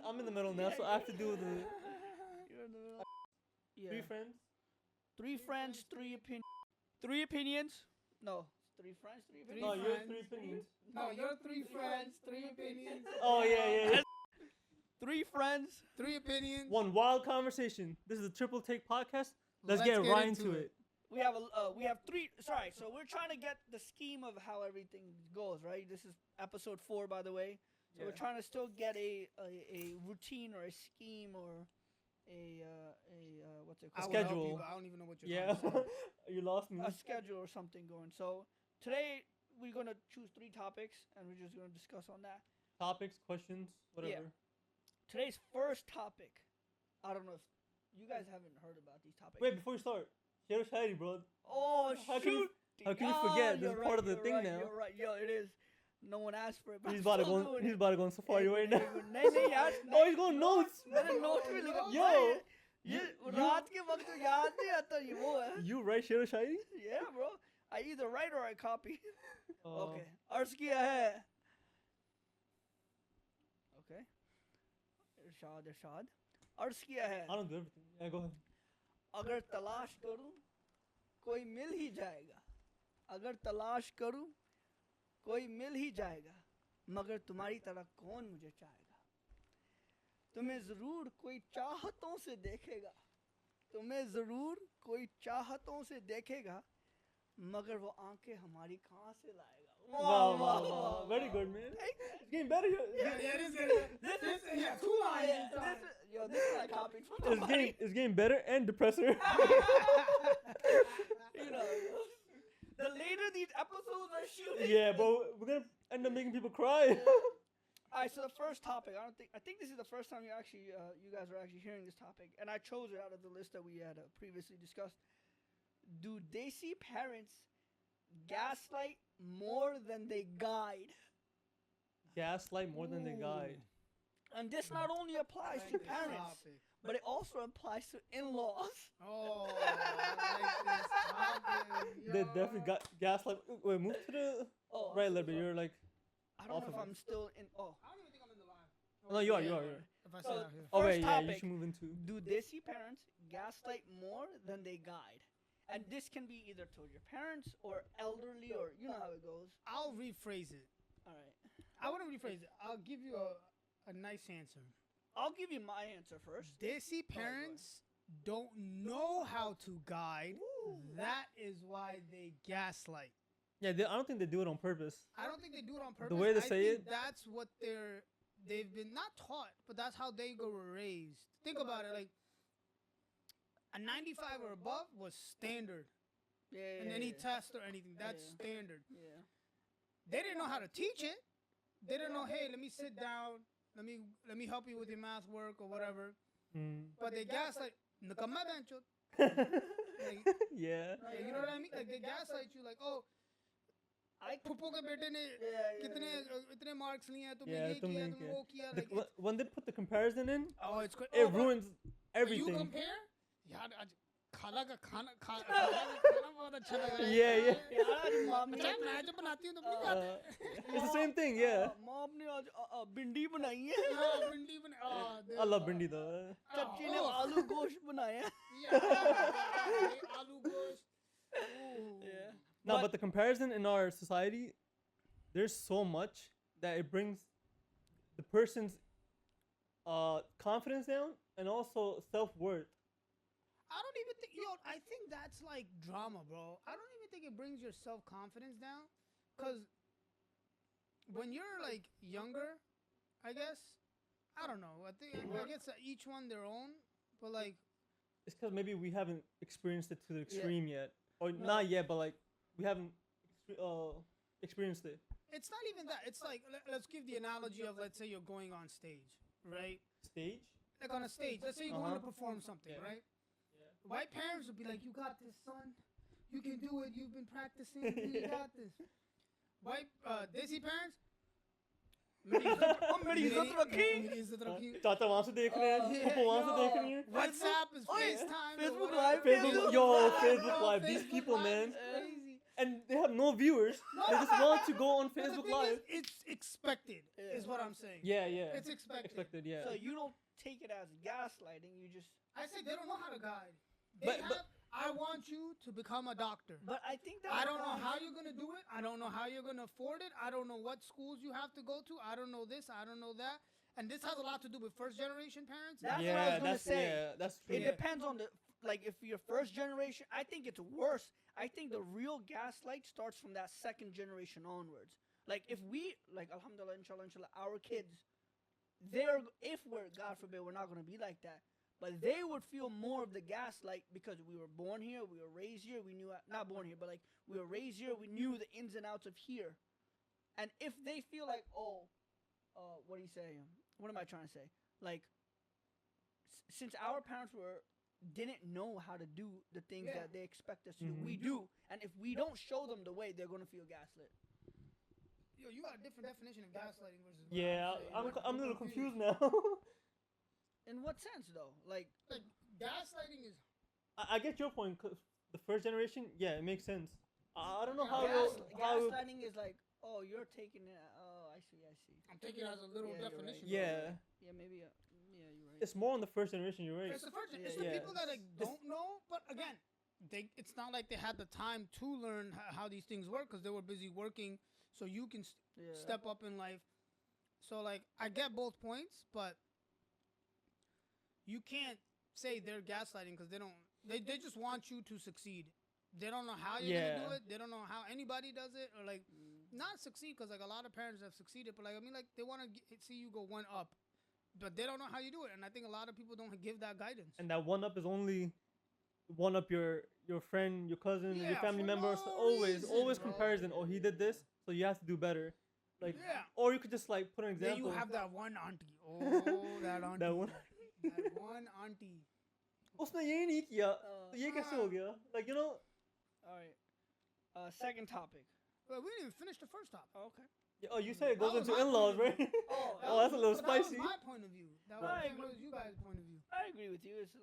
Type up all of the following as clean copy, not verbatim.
I'm in the middle now, so I have to do the You're in the middle. Yeah. three friends. Three friends, three opinions. Three opinions? No. Three friends, three opinions? No, you're friends. three opinions. No, you're three friends, three opinions. Oh yeah. Three friends. Three opinions. One wild conversation. This is a triple take podcast. Let's get right into it. We have three. Sorry, so we're trying to get the scheme of how everything goes, right? This is episode 4, by the way. So we're trying to still get a routine or a scheme or a what's it I called? will help schedule. you, but I don't even know what you're trying to say. You lost me. A schedule or something going. So today we're gonna choose 3 topics and we're just gonna discuss on that. Topics, questions, whatever. Today's first topic. I don't know if you guys haven't heard about these topics. Wait, before you start, share shady, bro. Oh How can you- shoot! how can you forget? This is You're part of the you're thing right, now. You're right. Yo, it is. No one asked for it. But He's I'm about to still go. doing He's it. about to go on safari right now. नहीं यार Oh, he's going notes. मैंने note में लिखा Yo. ये रात के वक्त तो याद नहीं आता ये वो है. You write share shady? Yeah, bro. I either write or I copy. Oh. Okay. अर्ज किया है. Okay. इरशाद. अर्ज किया है. I don't do everything. Yeah, go ahead. अगर तलाश करूं कोई मिल ही जाएगा. अगर तलाश करूं कोई मिल ही जाएगा. मगर तुम्हारी तरह कौन मुझे चाहेगा. तुम्हें जरूर कोई चाहतों से देखेगा. तुम्हें जरूर कोई चाहतों से देखेगा. मगर वो आंखें हमारी कहां से लाएगा. Wow. Very good, man. It's getting better. Yeah, it is good. Yeah, 2 lines. This is I copied from It's getting better and depressing. You know, the later these episodes are shooting. Yeah, but we're gonna end up making people cry. Alright, so the first topic, I think this is the first time you guys are actually hearing this topic, and I chose it out of the list that we had previously discussed. Do Desi parents gaslight more than they guide? Gaslight more than they guide. And this not only applies to parents, but it also applies to in-laws. Oh, I like this topic. They definitely got gaslight. Wait, move to the Oh, right a little bit. You're like, I don't off know if of it. I'm still in. Oh, I don't even think I'm in the live. no, you are. If I So- sit out here. Oh First wait, yeah, you topic. should move into. do Desi parents gaslight more than they guide? And this can be either towards your parents or elderly, or you know how it goes. I'll rephrase it. All right, I wouldn't rephrase it. I'll give you a nice answer. I'll give you my answer first. Desi parents don't know how to guide. That is why they gaslight. Yeah, I don't think they do it on purpose. I don't think they do it on purpose. way they I say think it- that's what they've been not taught, but that's how they were raised. Think about it, like a 95 or above was standard, Yeah. and any test or anything, that's Yeah. standard. Yeah. They didn't know how to teach it. They didn't know, hey, let me sit down, let me help you with your math work or whatever. Mm. But they gaslight, "Nakamma bencho." Like, Yeah. you know what I mean? Like they gaslight you, like, oh, फूफो के बेटे ने कितने इतने marks लिए हैं, तुमने Yeah, ये तुमने किया, ये तुमने किया. वो किया. The- Like, it's- when they put the comparison in, oh, it's crazy. it ruins You everything. compare? यार आज खाला का खाना बहुत अच्छा लगा है. Yeah. यार मम्मी अच्छा, मैं जो बनाती हूँ तो नहीं खाते. It's the same thing, yeah. Mom ने आज भिंडी बनाई है. हाँ, भिंडी बना. I love bindi though. चाची ने आलू गोश्त बनाया. आलू गोश्त. Yeah. No, but the comparison in our society, there's so much that it brings the person's confidence down and also self-worth. I don't even think, I think that's like drama, bro. I don't even think it brings your self-confidence down. Because when you're like younger, I guess, I don't know. I guess each one their own. But like, It's because maybe we haven't experienced it to the extreme yet. Or not yet, but like, we haven't experienced it. it's not even that. It's like, let's give the analogy of, let's say you're going on stage, right? Stage? Like on a stage. Let's say you're going to perform something, Yeah. right? White parents would be like, "You got this, son. You can do it. You've been practicing. You got this." White Desi parents, मेरी इज्जत रखी. मेरी इज्जत रखी. चाचा वहाँ से देख रहे हैं, पापा वहाँ से देख रही हैं. WhatsApp is FaceTime. Facebook or Live. whatever. Facebook, yo, Facebook Live. These people, man. Crazy. and they have no viewers. No. They just want to go on But the Facebook thing Live. is, it's expected, Yeah. is what I'm saying. Yeah, yeah. It's expected. Yeah. So you don't take it as gaslighting. You just. I say they don't know how to guide. They But- have, but- I want you to become a doctor. But I think that. I don't know how you're gonna do it. I don't know how you're gonna afford it. I don't know what schools you have to go to. I don't know this. I don't know that. And this has a lot to do with first generation parents. That's what I yeah, was gonna that's say. yeah, that's true. It depends on the if you're first generation. I think it's worse. I think the real gaslight starts from that second generation onwards. Like if we alhamdulillah, inshallah, our kids, if we're God forbid we're not gonna be like that, but they would feel more of the gaslight because we were born here, we were raised here, we knew not born here, but like we were raised here, we knew the ins and outs of here, and if they feel like what do you say? What am I trying to say? Like since our parents didn't know how to do the things Yeah. that they expect us to do, we do, and if we don't show them the way, they're gonna feel gaslit. Yo, you got a different definition of gaslighting versus. what Yeah, saying. I'm a little confused now. In what sense, though? Like Gaslighting is. I get your point. 'Cause the first generation, yeah, it makes sense. I don't know how. gaslighting is like, oh, you're taking it. Oh, I see. I'm taking it as a little Yeah, you're definition. right. Yeah, Yeah, maybe. Yeah, you're right. it's more on the first generation. You're right. It's the first. It's Yeah, the yeah. people that like don't know. But again, it's not like they had the time to learn how these things work because they were busy working. So you can Yeah. step up in life. So like I get both points, but you can't say they're gaslighting because they don't. They just want you to succeed. They don't know how you're gonna do Yeah. it. They don't know how anybody does it, or like not succeed because like a lot of parents have succeeded, but like I mean like they want to see you go one up, but they don't know how you do it, and I think a lot of people don't give that guidance. And that one up is only one up your friend, your cousin, your Yeah, family for members. no always reason, bro. comparison. Oh, he did this, so you have to do better. Like, Yeah. or you could just like put an Then example. you have that one auntie. Oh, that auntie. That one. That one auntie. उसने ये नहीं किया, तो ये कैसे हो गया? Like, you know. All right. Second topic. But we didn't even finish the first topic. Oh, okay. Oh, you said it goes That was into my in-laws, point of right? view. Oh, that's a little But that was spicy. my point of view. That was, Right. that was you guys' point of view. I agree with you. It's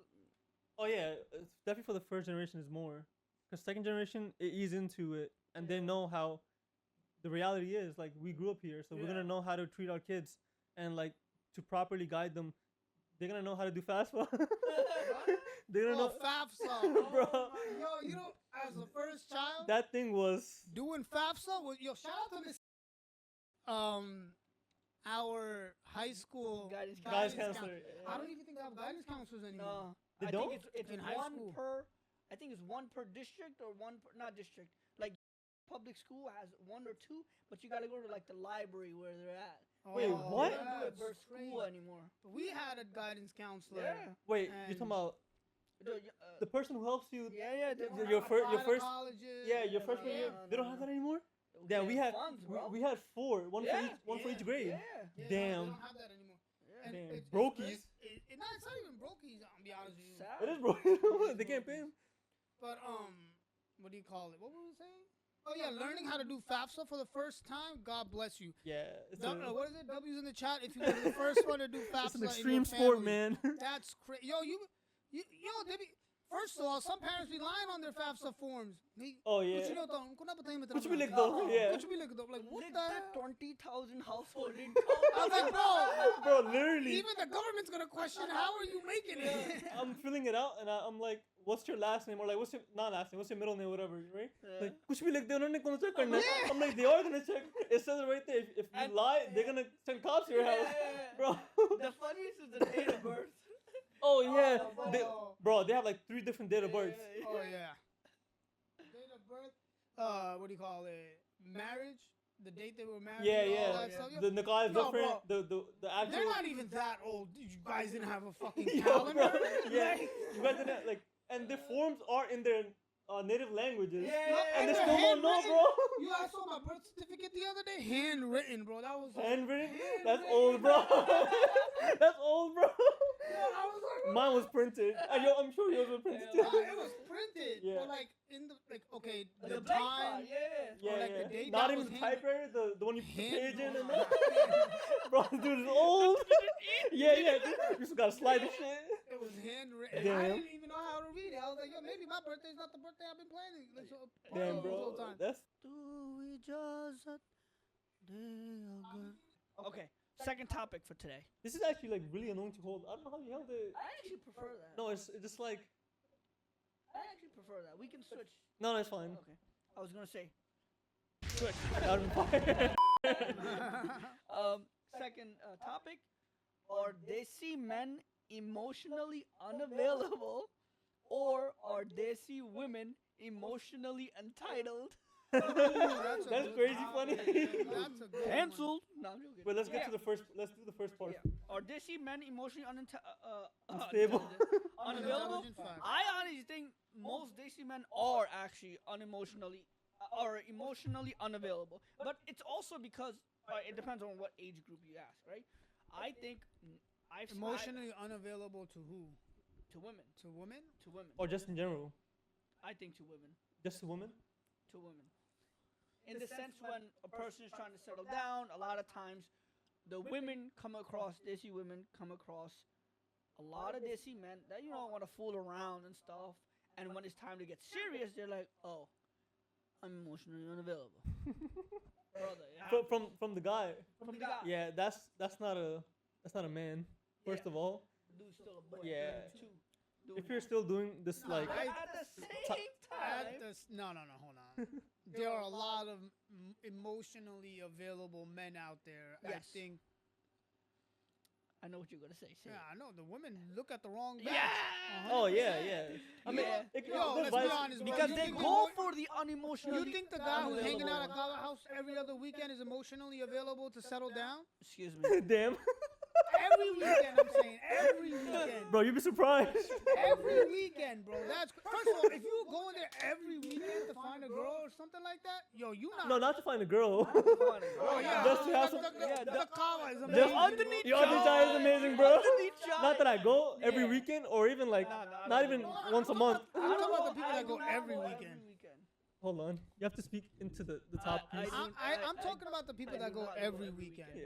Oh yeah, it's definitely for the first generation is more, because second generation it ease into it and they Yeah. know how the reality is. Like we grew up here, so we're Yeah. gonna know how to treat our kids and like to properly guide them. They're gonna know how to do FAFSA. They're gonna Oh, know. FAFSA. Bro. Oh my- yo, you know, as the first child, That thing was. doing FAFSA was, yo, shout out to Miss, our high school Guidance Guidance counselor. counselor. I don't even think they have guidance counselors anymore. no. They I don't? think it's In high one school. per. I think it's one per district or one per, not district. Like public school has one or two, but you gotta go to like the library where they're at. Wait, Oh, what? They don't do it that's per school crazy. anymore. We had a guidance counselor. Yeah. Wait, you're talking And- about the person who helps you? yeah. They they- don't your have fir- your apply to first- colleges. Yeah, your and, freshman like, year. no, They don't no, have no. that anymore. we Yeah, we had funds, bro. we had four, one Yeah, for each yeah, grade. Yeah. Yeah, Damn. They don't have that anymore. Yeah. And Damn. it's Brokies. great. It's not even brokies. I'll be honest with you. Sad. It is, bro. They can't pay him. But what do you call it? What were we saying? Oh yeah, learning how to do FAFSA for the first time. God bless you. Yeah, it's, What is it? W's in the chat. If you were the first one to do FAFSA, it's an in extreme your sport, family. man. That's crazy. Yo, they be. First of all, some parents be lying on their FAFSA forms. Oh yeah. कुछ नहीं होता, उनको ना बताइए कुछ भी मतलब। लिख दो, yeah. कुछ भी लिख दो. Like what Lick the? that hell? 20,000 household I income. was like, bro. Bro, literally, Even the government's gonna question how are you making it? I'm filling it out and I'm like, what's your last name? Or like, what's your, not last name, what's your middle name, whatever, right? Yeah. Like, कुछ भी लिख दे, उन्होंने कौन check करना है? Yeah. I'm like, they are gonna check. It says it right there. If you And- lie, they're gonna send cops to your house, bro. The funniest is the date of birth. Oh yeah, Oh, they, bro. bro, they have like 3 different date of births. Oh yeah. Date of birth. What do you call it? Marriage. The date they were married. Yeah, all yeah. that stuff. The nikah is Yo, different. bro. The actual. They're not even that old. You guys didn't have a fucking Yo, calendar. bro, yeah, Like- you guys didn't like, and the forms are in their native languages, Yeah, and they they're still don't know, bro. You guys saw my birth certificate the other day, handwritten, bro. That was Handwritten? That's old, bro. That's old, bro. I was like, Mine was printed. I'm sure yours was printed too. it was printed. Yeah. But like in the okay, The the blank time. part, yeah. Yeah, like the yeah. date Not that even was the hand- typewriter, the one you put the page in and Hand- that. Bro, dude is old. Yeah, yeah. You still gotta slide the shit. It was handwritten. I Damn. didn't even know how to read it. I was like, yo, maybe my birthday's not the birthday I've been planning. Like, so, Damn, the whole bro. time. That's Okay, second topic for today. this is actually like really annoying to hold. I don't know how you held it. I actually prefer that. No, it's just like I actually prefer that. We can switch. no, it's fine. Okay. I was gonna say. That would be fine. Second topic. Are Desi men emotionally unavailable, or are Desi women emotionally entitled? That's That's crazy funny. That's a good one. Cancelled. No, I'm joking. But let's get Yeah. to the first. Let's do the first part. Yeah. Are Desi men emotionally Unstable. unavailable? Intelligent fact. I honestly think most Desi men are actually unemotionally, are emotionally unavailable. But it's also because it depends on what age group you ask, right? I think Emotionally unavailable to who? to women, To women? to women. Or just in general, I think to women, just a woman. to women. In the sense when a person is trying to settle down, a lot of times the women come across, Desi women come across a lot of Desi men that want to fool around and stuff. And when it's time to get serious, they're like, "Oh, I'm emotionally unavailable." Brother, yeah. From the guy. From the guy. Yeah, that's not a man. First Yeah. of all, Dude's still a boy. Yeah. Two. Dude, if you're still doing this, like, but at the same time, No, hold on. There are a lot of emotionally available men out there. I Yes. think. I know what you're gonna say. Say Yeah, it. I know the women look at the wrong Yeah. batch. oh yeah, yeah. I mean, Yeah. it, Yo, there's let's be vice- honest, bro. Because You they think go the- for the unemotional. You think the guy who's hanging out at unavailable. Gala House every other weekend is emotionally available to settle down? Excuse me. Damn, Every weekend, I'm saying. Every weekend. bro, you'd be surprised. Every weekend, bro. That's first of all, if you go in there every weekend to find a girl or something like that, yo, you not. No, not to find a girl. Oh yeah, Just to have some- the Kawa is Just amazing. underneath Your underneath chai is amazing, bro. Underneath chai. Not that I go every Yeah. weekend or even like not even once a month. I'm talking about the people that go every weekend. Hold on, you have to speak into the top I piece. do- I'm talking about the people that go every weekend. Yeah,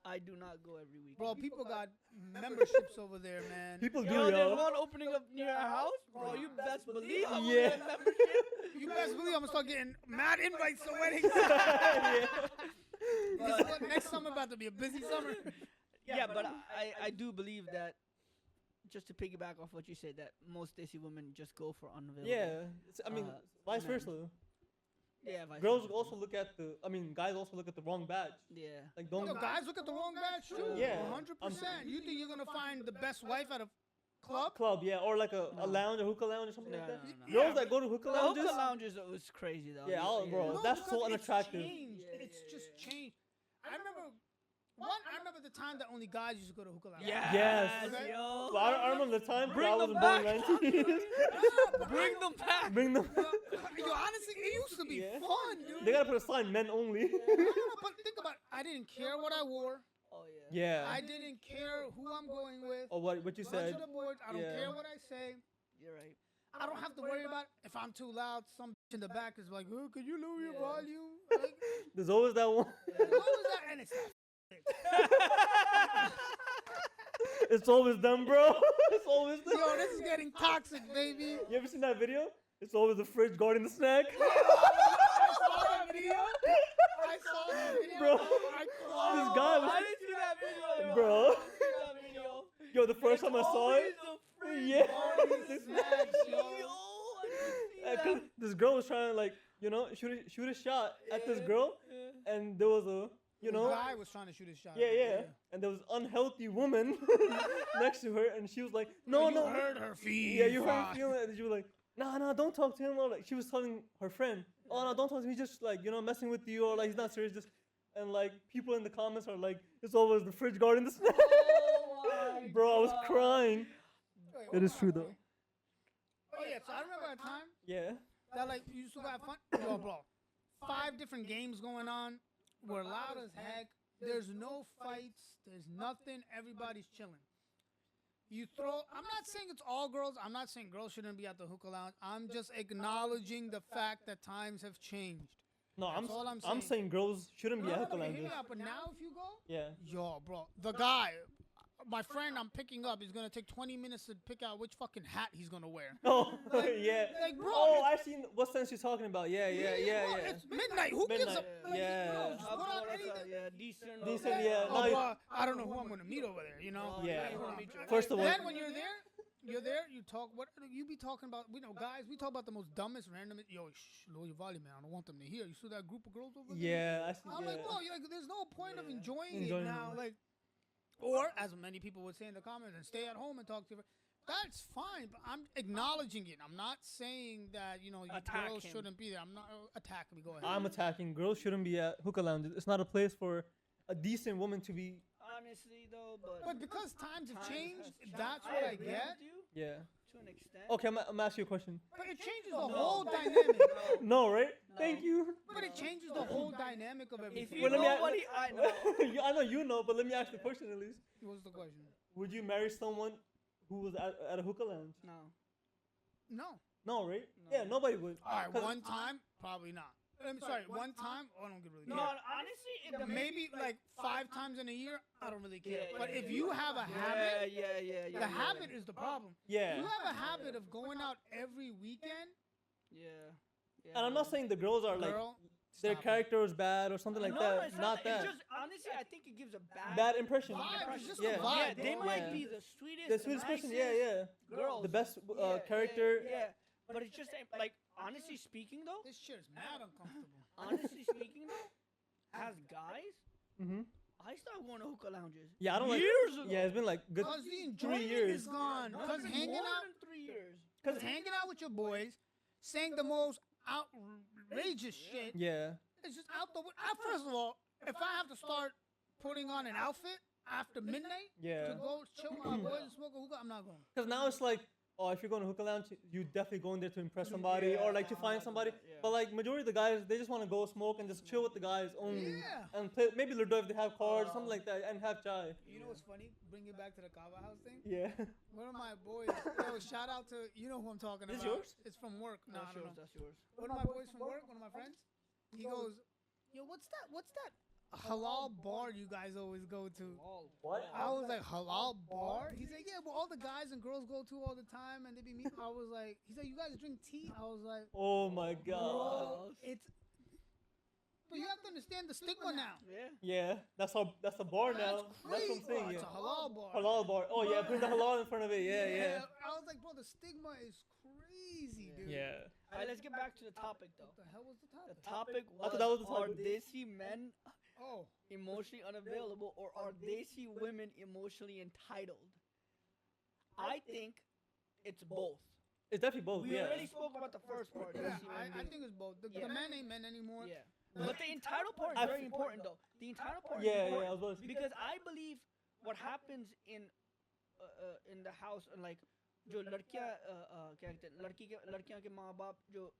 I do not go every week. Bro, people got memberships over there, man. people do, Yo, there's yo. one opening up near our house, bro. You best believe I'm Yeah. gonna get membership. You best believe I'm gonna start getting mad invites to weddings. Yeah. Next summer about to be a busy summer. Yeah, but I do believe that, just to piggyback off what you said, that most Desi women just go for unavailable. Yeah, I mean, vice man. versa. Yeah, vice Girls versa. also look at guys also look at the wrong badge. Yeah. Like, don't. Yo, guys look at the wrong badge too. Yeah. 100%. You think you're gonna find the best wife at a club? Club, yeah, or like a No. lounge, a hookah lounge or something No, like that. no, no. Girls Yeah, that go to hookah The lounges, hookah lounges was crazy though. Yeah, bro, No, that's because so it's unattractive. changed. Yeah, It's yeah, just yeah. changed. I remember the time that only guys used to go to hookah lounge. Yes. Okay. Yo. Well, I remember the time Bring I them wasn't born back. in 19. Bring them back. Bring them. Yo, honestly, it used to be Yeah. fun, dude. They gotta put a sign, men only. No, but think about it. I didn't care what I wore. Oh yeah. Yeah. I didn't care who I'm going with. Or what you Bunch said. of the boys, I don't Yeah. care what I say. You're right. I don't have to worry about if I'm too loud. Some bitch in the back is like, "Oh, could you lower your Yeah. volume?" Like, There's always that one. what was that? And it's that. It's always them, bro. It's always them. Yo, this is getting toxic, baby. You ever seen that video? It's always the fridge guarding the snack. I saw that video. Bro, I cried. this guy was- I didn't see that video. yo. Bro. I didn't see that video. Yo, the first time I saw it, yeah. Snacks, yo. Uh, 'cause this girl was trying to like, shoot a shot at this girl, and there was a, The guy was trying to shoot his shot. yeah, and there was unhealthy woman next to her, and she was like, No, no, you heard her feet. yeah, you heard her feeling it, and she was like, nah, don't talk to him, or like she was telling her friend, oh no, don't talk to him, he's just like, messing with you, or like he's not serious, just, and like people in the comments are like, it's always the fridge guarding the snack. Bro, I was crying. It is true though. Oh yeah, so I remember a time Yeah. that like you used to have fun. Yo, bro, 5 different games going on. We're loud as heck. There's no fights. There's nothing. Everybody's chilling. I'm not saying it's all girls. I'm not saying girls shouldn't be at the hookah lounge. I'm just acknowledging the fact that times have changed. No, That's all I'm I'm saying. saying girls shouldn't be at hookah but hear me lounges. out, but now if you go, Yeah. yo, bro, the guy, my friend I'm picking up is gonna take 20 minutes to pick out which fucking hat he's gonna wear. Oh, yeah. Like, bro, Oh, I seen what sense you're talking about. Yeah. bro, it's midnight. Who gives Midnight, a like, yeah. bro, just put on anything. Yeah, decent. Decent, yeah. Oh, No, bro, I don't know who I'm gonna meet over there. You know. Yeah. I wanna meet you. First of all, Then when you're there, you talk. What you be talking about? We know, guys. We talk about the most dumbest, random. Yo, shh, lower your volume, man. I don't want them to hear. You see that group of girls over there? yeah, I see. I'm Yeah. like, bro, like, there's no point of enjoying Enjoying it now. it. Like, or as many people would say in the comments, and stay at home and talk to her. That's fine, but I'm acknowledging it. I'm not saying that you Attack girls him. shouldn't be there. I'm not attacking me. Go ahead. I'm attacking. Girls shouldn't be at hookah lounges. It's not a place for a decent woman to be. Honestly, though, but But because times have times changed, has changed. that's what I agree get. with you Yeah. to an extent. Okay, I'm asking you a question. But it changes No. the whole No. dynamic. No, right? No. Thank you. But it changes the whole dynamic of everything. If you Well, let me know a- what I know. I know you know, but let me ask the question at least. What's the question? Would you marry someone who was at a hookah lounge? No. No. No, right? No. Yeah, nobody would. All right, 'Cause- one time, probably not. I'm sorry, one time. I don't really No, care. honestly, it Maybe like 5 times in a year. I don't really care. Yeah, But yeah, if yeah. you have a habit, Yeah. the habit is the problem. Yeah. You have a habit of going out every weekend. Yeah. And I'm not saying the girls are like Girl, their stop it. character is bad or something like no, that. it's Not that. It's just honestly, I think it gives a Bad impression. Vibe, it's just Yeah. a vibe. Yeah, they bro. might Yeah. be the sweetest, The sweetest person. Yeah, nicest yeah. girls. The best Yeah, character. Yeah. But it's just like honestly speaking though, This shit is mad uncomfortable. honestly speaking though, as guys, Mm-hmm. I started going to hookah lounges. Yeah, I don't like. years ago. Yeah, it's been like good Because the 3 enjoyment years. is gone. No, Because it's been hanging more out, than 3 years. because hanging out with your boys, saying the most outrageous shit, Yeah. it's just out the. First of all, if I have to start putting on an outfit after midnight Yeah. to go chill with my boys and smoke a hookah, I'm not going. Because now it's like, oh, if you're going to hookah lounge, you definitely going there to impress somebody or like to find somebody. Yeah. But like majority of the guys, they just want to go smoke and just chill with the guys only. Yeah. And play, maybe Ludo if they have cards, something like that, and have chai. You know what's funny? Bring it back to the Kava House thing. Yeah. One of my boys, yo, shout out to, you know who I'm talking This about. yours? It's from work. No, I That's don't yours. know. That's yours. One of my boys from work, one of my friends, he goes, yo, what's that halal bar you guys always go to? What? I was like, halal bar? He's like, yeah, well, all the guys and girls go to all the time, and they be meeting. I was like, he's like, you guys drink tea? I was like, Oh my god. bro, it's. But you have to understand the stigma now. Yeah. Yeah, that's a bar now. That's what I'm Crazy. saying. It's Yeah. a halal bar. Halal bar. Oh yeah, put the halal in front of it. Yeah. I was like, bro, the stigma is crazy, dude. Yeah. All right, let's get back to the topic though. What the hell was the The topic? topic I was, thought that was the are topic. Desi men Oh, emotionally unavailable or are Desi women emotionally entitled? I think it's both. It's definitely both. We Yeah. already spoke about the first part. yeah, Desi men I being- think it's both. The Yeah. men ain't men anymore. Yeah. But the entitled part is I very f- important though. The entitled part is Yeah, important yeah. I was about to say. because I believe what happens in the house and like जो लड़कियां क्या कहते हैं लड़कियां के माँ बाप जो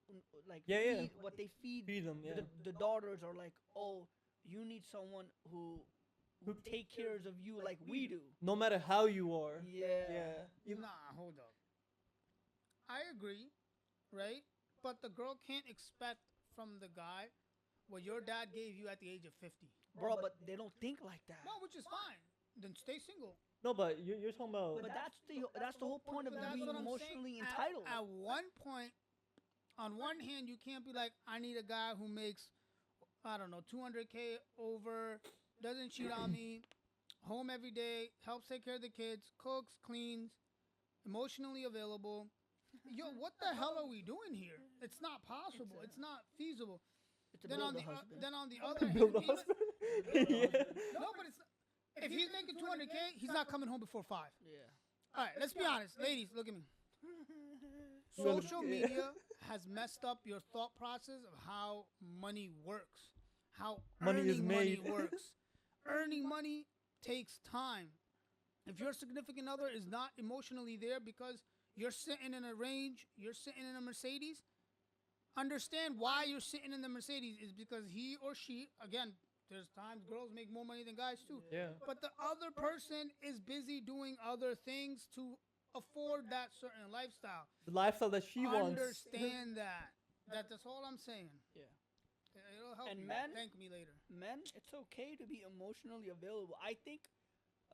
like Yeah, yeah. feed, what they feed Feed them. Yeah. the daughters are like, oh, you need someone who take cares of you like we do. No matter how you are. Yeah. Yeah. Nah, hold up. I agree, right? But the girl can't expect from the guy what your dad gave you at the age of 50. Bro, but they don't think like that. No, which is fine. Then stay single. No, but you're talking about. But that's the whole point of That's being what I'm emotionally saying. entitled. At one point, on one hand, you can't be like, I need a guy who makes, I don't know, 200K over, doesn't cheat on me, home every day, helps take care of the kids, cooks, cleans, emotionally available. Yo, what the hell are we doing here? It's not possible. It's not feasible. It's a Then on build the a husband. then on the other hand, Build a even- husband. Yeah. no, but it's if he's making 200K, he's not coming home before 5. Yeah. All right, let's be honest, ladies. Look at me. You wanna- Social yeah. media has messed up your thought process of how money works, how Money is earning money made. works. Earning money takes time. If your significant other is not emotionally there because you're sitting in a range, you're sitting in a Mercedes, understand why you're sitting in the Mercedes is because he or she, again, there's times girls make more money than guys too. Yeah. But the other person is busy doing other things to afford that certain lifestyle. The lifestyle that she wants. Understand that. That's all I'm saying. Yeah. It'll help And you. men- Thank me later. Men, it's okay to be emotionally available. I think.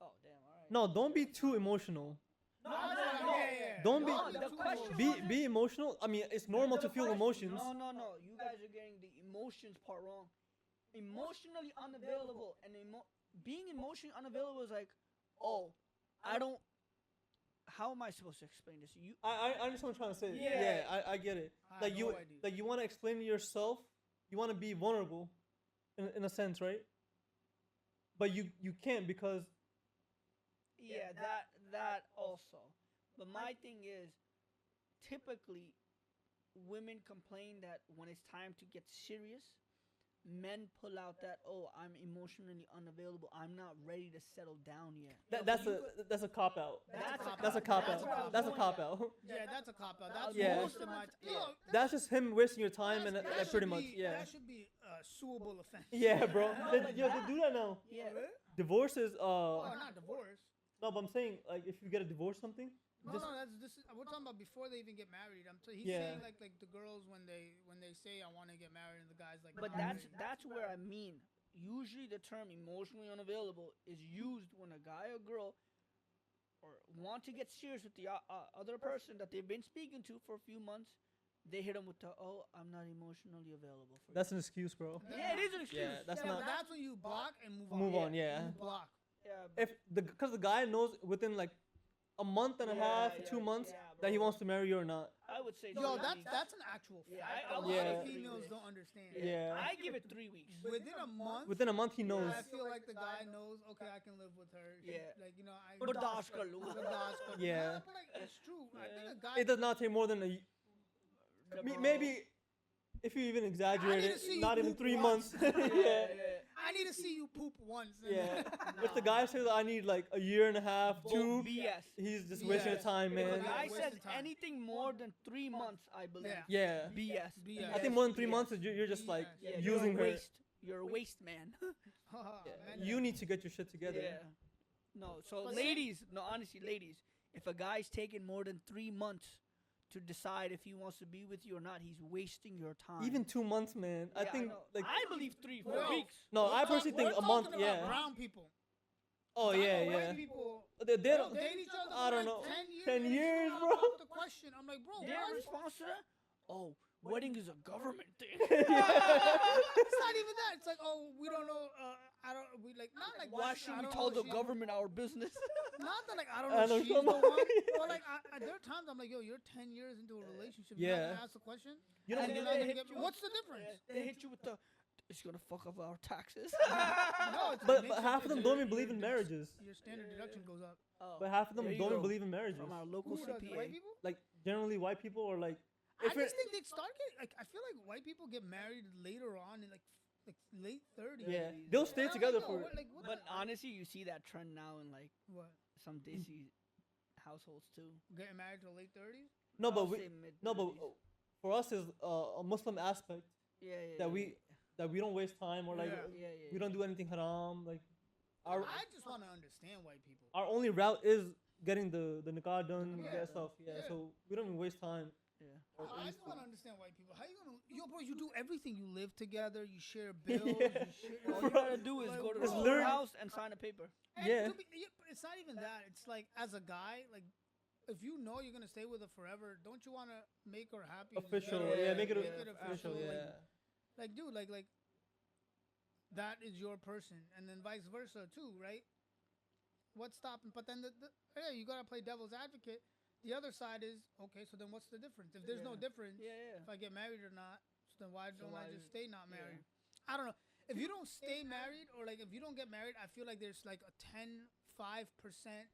Oh damn! All right. No, don't be too emotional. No, Don't be No, the question be emotional. I mean, it's normal to feel emotions. No. You guys are getting the emotions part wrong. Emotionally unavailable and being emotionally unavailable is like, oh, I don't. How am I supposed to explain this? I understand what I'm trying to say. Yeah. Yeah, I get it. I have no idea. Like you want to explain to yourself. You want to be vulnerable, in a sense, right? But you can't because Yeah, that also. But my thing is, typically, women complain that when it's time to get serious, men pull out that, oh, I'm emotionally unavailable. I'm not ready to settle down yet. that's a cop out. That's a cop out. That's a cop out. Yeah, that's a cop out. That's Yeah. most of my. Yo, That's just him wasting your time and that should pretty much be- yeah. That should be a suable offense. Yeah, bro. They do that now. Yeah. Divorce is Oh, not divorce. no, but I'm saying like if you get a divorce or something. No, Just- no, this is we're talking about before they even get married. He's Yeah. saying like the girls when they say I want to get married and the guys like. But "I'm not that's ready." where I mean. Usually, the term emotionally unavailable is used when a guy or girl or want to get serious with the other person that they've been speaking to for a few months. They hit them with the, oh, I'm not emotionally available for That's an excuse, bro. you. Yeah, it is an excuse. Yeah, that's Yeah, not. but that's when you block and move on. Move on, yeah. You block. Yeah, If because the guy knows within like a month and a Yeah, half, yeah, 2 months yeah, that he bro. wants to marry you or not. I would say. Yo, 3 weeks. that's an actual fact. Yeah, A lot Yeah. of females don't understand. Yeah. I give it 3 weeks. Within a month. Within a month he knows. I feel like the guy knows. Okay, I can live with her. Yeah. Like I. Bardasht kar loon. Bardasht kar loon. Yeah. But like it's true. I think Yeah. a guy. It does not take more than maybe if you even exaggerate I need to it, see you not even poop 3 once. months. yeah. I need to see you poop once. and- Yeah. If the guy says I need like a year and a half, Bull 2, BS. he's just wasting Yeah. your time, If a man. guy Waste says of time. anything more than 3 months, I believe. Yeah. Yeah. BS. BS. I think more than 3 BS. months, you're just like Yeah, using you're a her. waste. You're a waste man. Man, You need to get your shit together. Yeah. No, so But ladies, no, honestly, ladies, if a guy's taking more than 3 months to decide if he wants to be with you or not, he's wasting your time. Even 2 months, man. I Yeah, think know. like I believe 3, 4 Bro, weeks. no, I personally think we're a month. talking about Yeah. Brown people. Oh I know yeah, white yeah. People They don't don't. date each other I for don't like know. 10 years. 10 and it's years, not bro. about The question. I'm like, bro, Their why? response to that? Oh, wedding is a government thing. It's not even that. It's like, oh, we don't know. I don't. We like not like. Why should I we don't tell know the she- government our business? Not that like I don't I know know she's the some- one. Or like there are times I'm like, yo, you're 10 years into a relationship. You're Yeah. not gonna ask the question. You know, And And you're then not they gonna hit get. you What's the with- difference? They hit you with the, it's gonna fuck up our taxes. No, it's but makes it- half of them it's don't your- even believe your in dedu- marriages. Your standard deduction goes up. Oh, But half of them there you don't even go. believe in marriages. From our local Who does? CPA. White people? Like generally, white people are like. I If just it, think they start getting like I feel like white people get married later on in like late 30s. yeah, Yeah. they'll stay And I'm together like, yo, for. what, like, what But the- honestly, you see that trend now in like what? some Desi households too. Getting married to late 30s? No, but I'll we. say mid No, but 30s. for us is a Muslim aspect Yeah, yeah, that yeah, we don't waste time or like Yeah. yeah, we don't do anything haram. Like our I just want to understand white people. our only route is getting the nikah done, Yeah. that stuff. Yeah, Yeah. so we don't even waste time. Yeah. I just want to understand white people. How you gonna, yo, bro? You do everything. You live together. You share bills. Yeah. You share, All you gotta do is Like, go to It's the literally- house and sign a paper. And Yeah. to be- but it's not even that. It's like as a guy, like if you know you're gonna stay with her forever, don't you want to make her happy? Official, Yeah, yeah, make it yeah, official, Like, yeah. like, dude, like that is your person, and then vice versa too, right? What's stopping? But then yeah, you gotta play devil's advocate. The other side is okay. So then, what's the difference? If there's no Yeah. difference, Yeah, if I get married or not, so then why don't I why- just stay not yeah. married? I don't know. If you don't stay married or like if you don't get married, I feel like there's like a 5%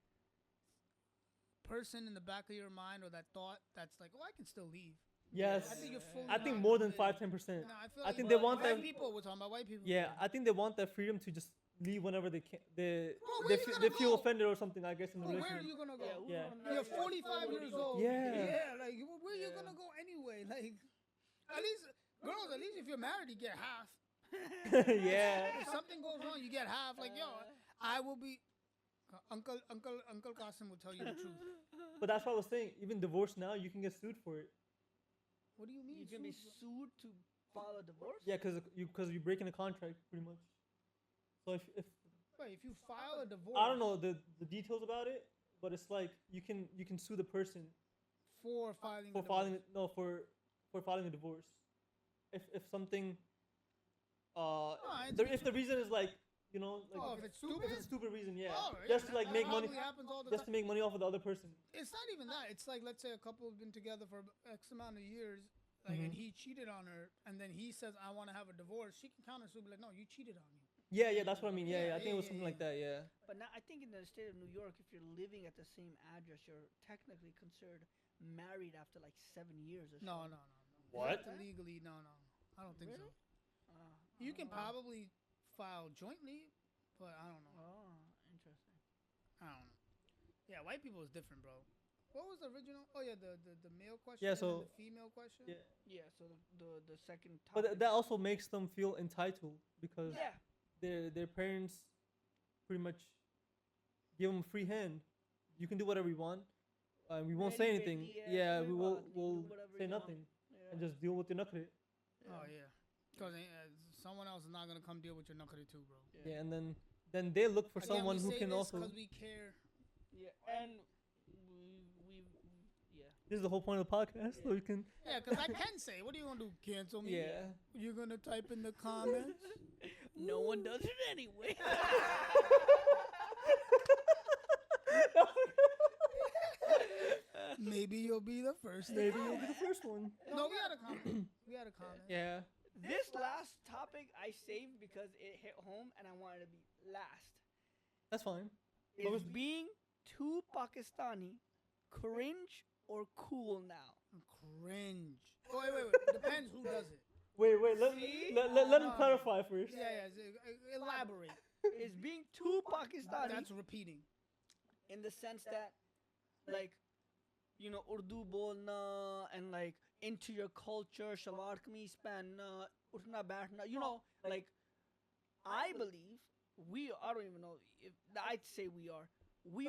person in the back of your mind or that thought that's like, oh, I can still leave. Yes. I think you're fully I think not more than committed. 5-10%. No, I feel I like think they want white them- people. We're talking about white people. Yeah, I think they want that freedom to just leave whenever they can. They Bro, where they, you fe- gonna they feel go? offended or something. I guess in the Bro, where are relationship. you gonna go? Yeah, who Yeah. wanna marry You're you? 45 years old. Yeah. Like where are you Yeah. gonna go anyway? Like, at least girls, at least if you're married, you get half. yeah. If something goes wrong, you get half. Like, yo, I will be. Uncle Qasim will tell you the truth. But that's what I was saying. Even divorce now, you can get sued for it. What do you mean? You can be sued to file a divorce. Yeah, because you're breaking a contract pretty much. So if Wait, if you file a divorce, I don't know the details about it, but it's like you can sue the person for filing, for a filing divorce. no for filing a divorce. If something if the reason is like like Oh, if it's if stupid? it's a stupid reason, yeah, Oh, yeah, just to like that make money, probably happens all the just time. to make money off of the other person. It's not even that. It's like, let's say a couple have been together for X amount of years, like, and he cheated on her, and then he says, "I want to have a divorce." She can countersue, be like, "No, you cheated on me." Yeah, that's what I mean. Yeah, I think it was yeah, something yeah. like that. Yeah. But now I think in the state of New York, if you're living at the same address, you're technically considered married after like 7 years or so. No. What? You have to legally, no. I don't think Really? so. You can probably file jointly, but I don't know. Oh, interesting. I don't know. Yeah, white people is different, bro. What was the original? Oh yeah, the male question. Yeah, and then so- the female question. Yeah. Yeah. So the second topic. But that also makes them feel entitled because yeah. their parents pretty much give them a free hand. You can do whatever you want. We won't say Ready, anything. ready, Yeah, ready, we ready, will do whatever say you want. nothing Yeah. and just deal with your nukrit. Oh yeah, because someone else is not gonna come deal with your knuckle too, bro. Yeah, and then they look for Again, someone we who say can this also. because we care. Yeah. And yeah. This is the whole point of the podcast, so you can. Yeah, because I can say, what do you want to do? Cancel me? Yeah. You're gonna type in the comments. No one does it anyway. Maybe you'll be the first. Maybe you'll be the first one. No, we had a comment. We had a comment. Yeah. This last topic I saved because it hit home and I wanted to be last. That's fine. Is being too Pakistani cringe or cool now? Cringe. Oh, wait. Depends who does it. Wait. See? Let him clarify first. Yeah. Elaborate. Is being too Pakistani That's repeating. in the sense that, like, Urdu bolna and like into your culture, shalwar kameez pehenna, uthna baithna, like, I believe I don't even know if I'd say we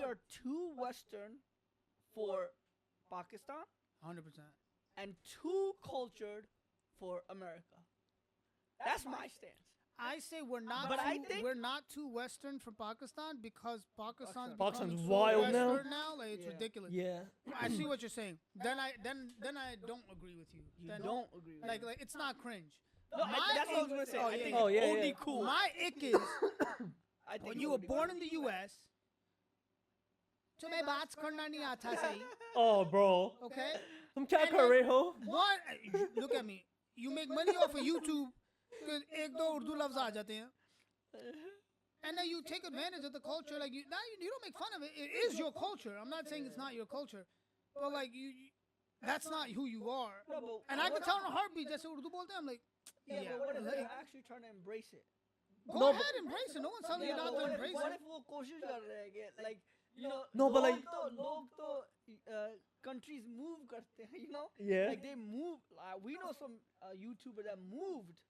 are too Western for Pakistan 100%. and too cultured for America. That's my stance. I say we're not. But too, I think- we're not too Western for Pakistan because Pakistan's Pakistan's becoming wild so now. Western now. Like, it's Yeah. ridiculous. Yeah. I see what you're saying. Then I don't agree with you. You Then, don't agree with like me. it's not cringe. No, that's what I was gonna say. Oh, I yeah, think yeah. Oh, it's yeah, only yeah. cool. My ick is I think when it's you were only born cool. in the U.S. तुम्हें बात करना नहीं आता सही. Oh, bro. Okay. तुम क्या And कर then- रहे हो? What? Look at me. You make money off of YouTube. एक दो उर्दू लफ्ज आ जाते हैं. And then you take advantage of the culture. Like you don't make fun of it. It is your culture. I'm not saying it's not your culture, but like that's not who you are. No, but And I what can tell in a heartbeat that's Urdu bolte. I'm like, Yeah, yeah. but what if like, they're actually trying to embrace it? go No, ahead, embrace it. No one's telling you Yeah, not but to embrace what it. if वो कोशिश कर रहे हैं कि, like, No, but like- लोग तो countries move करते हैं, Yeah. like they move. We know some YouTuber that moved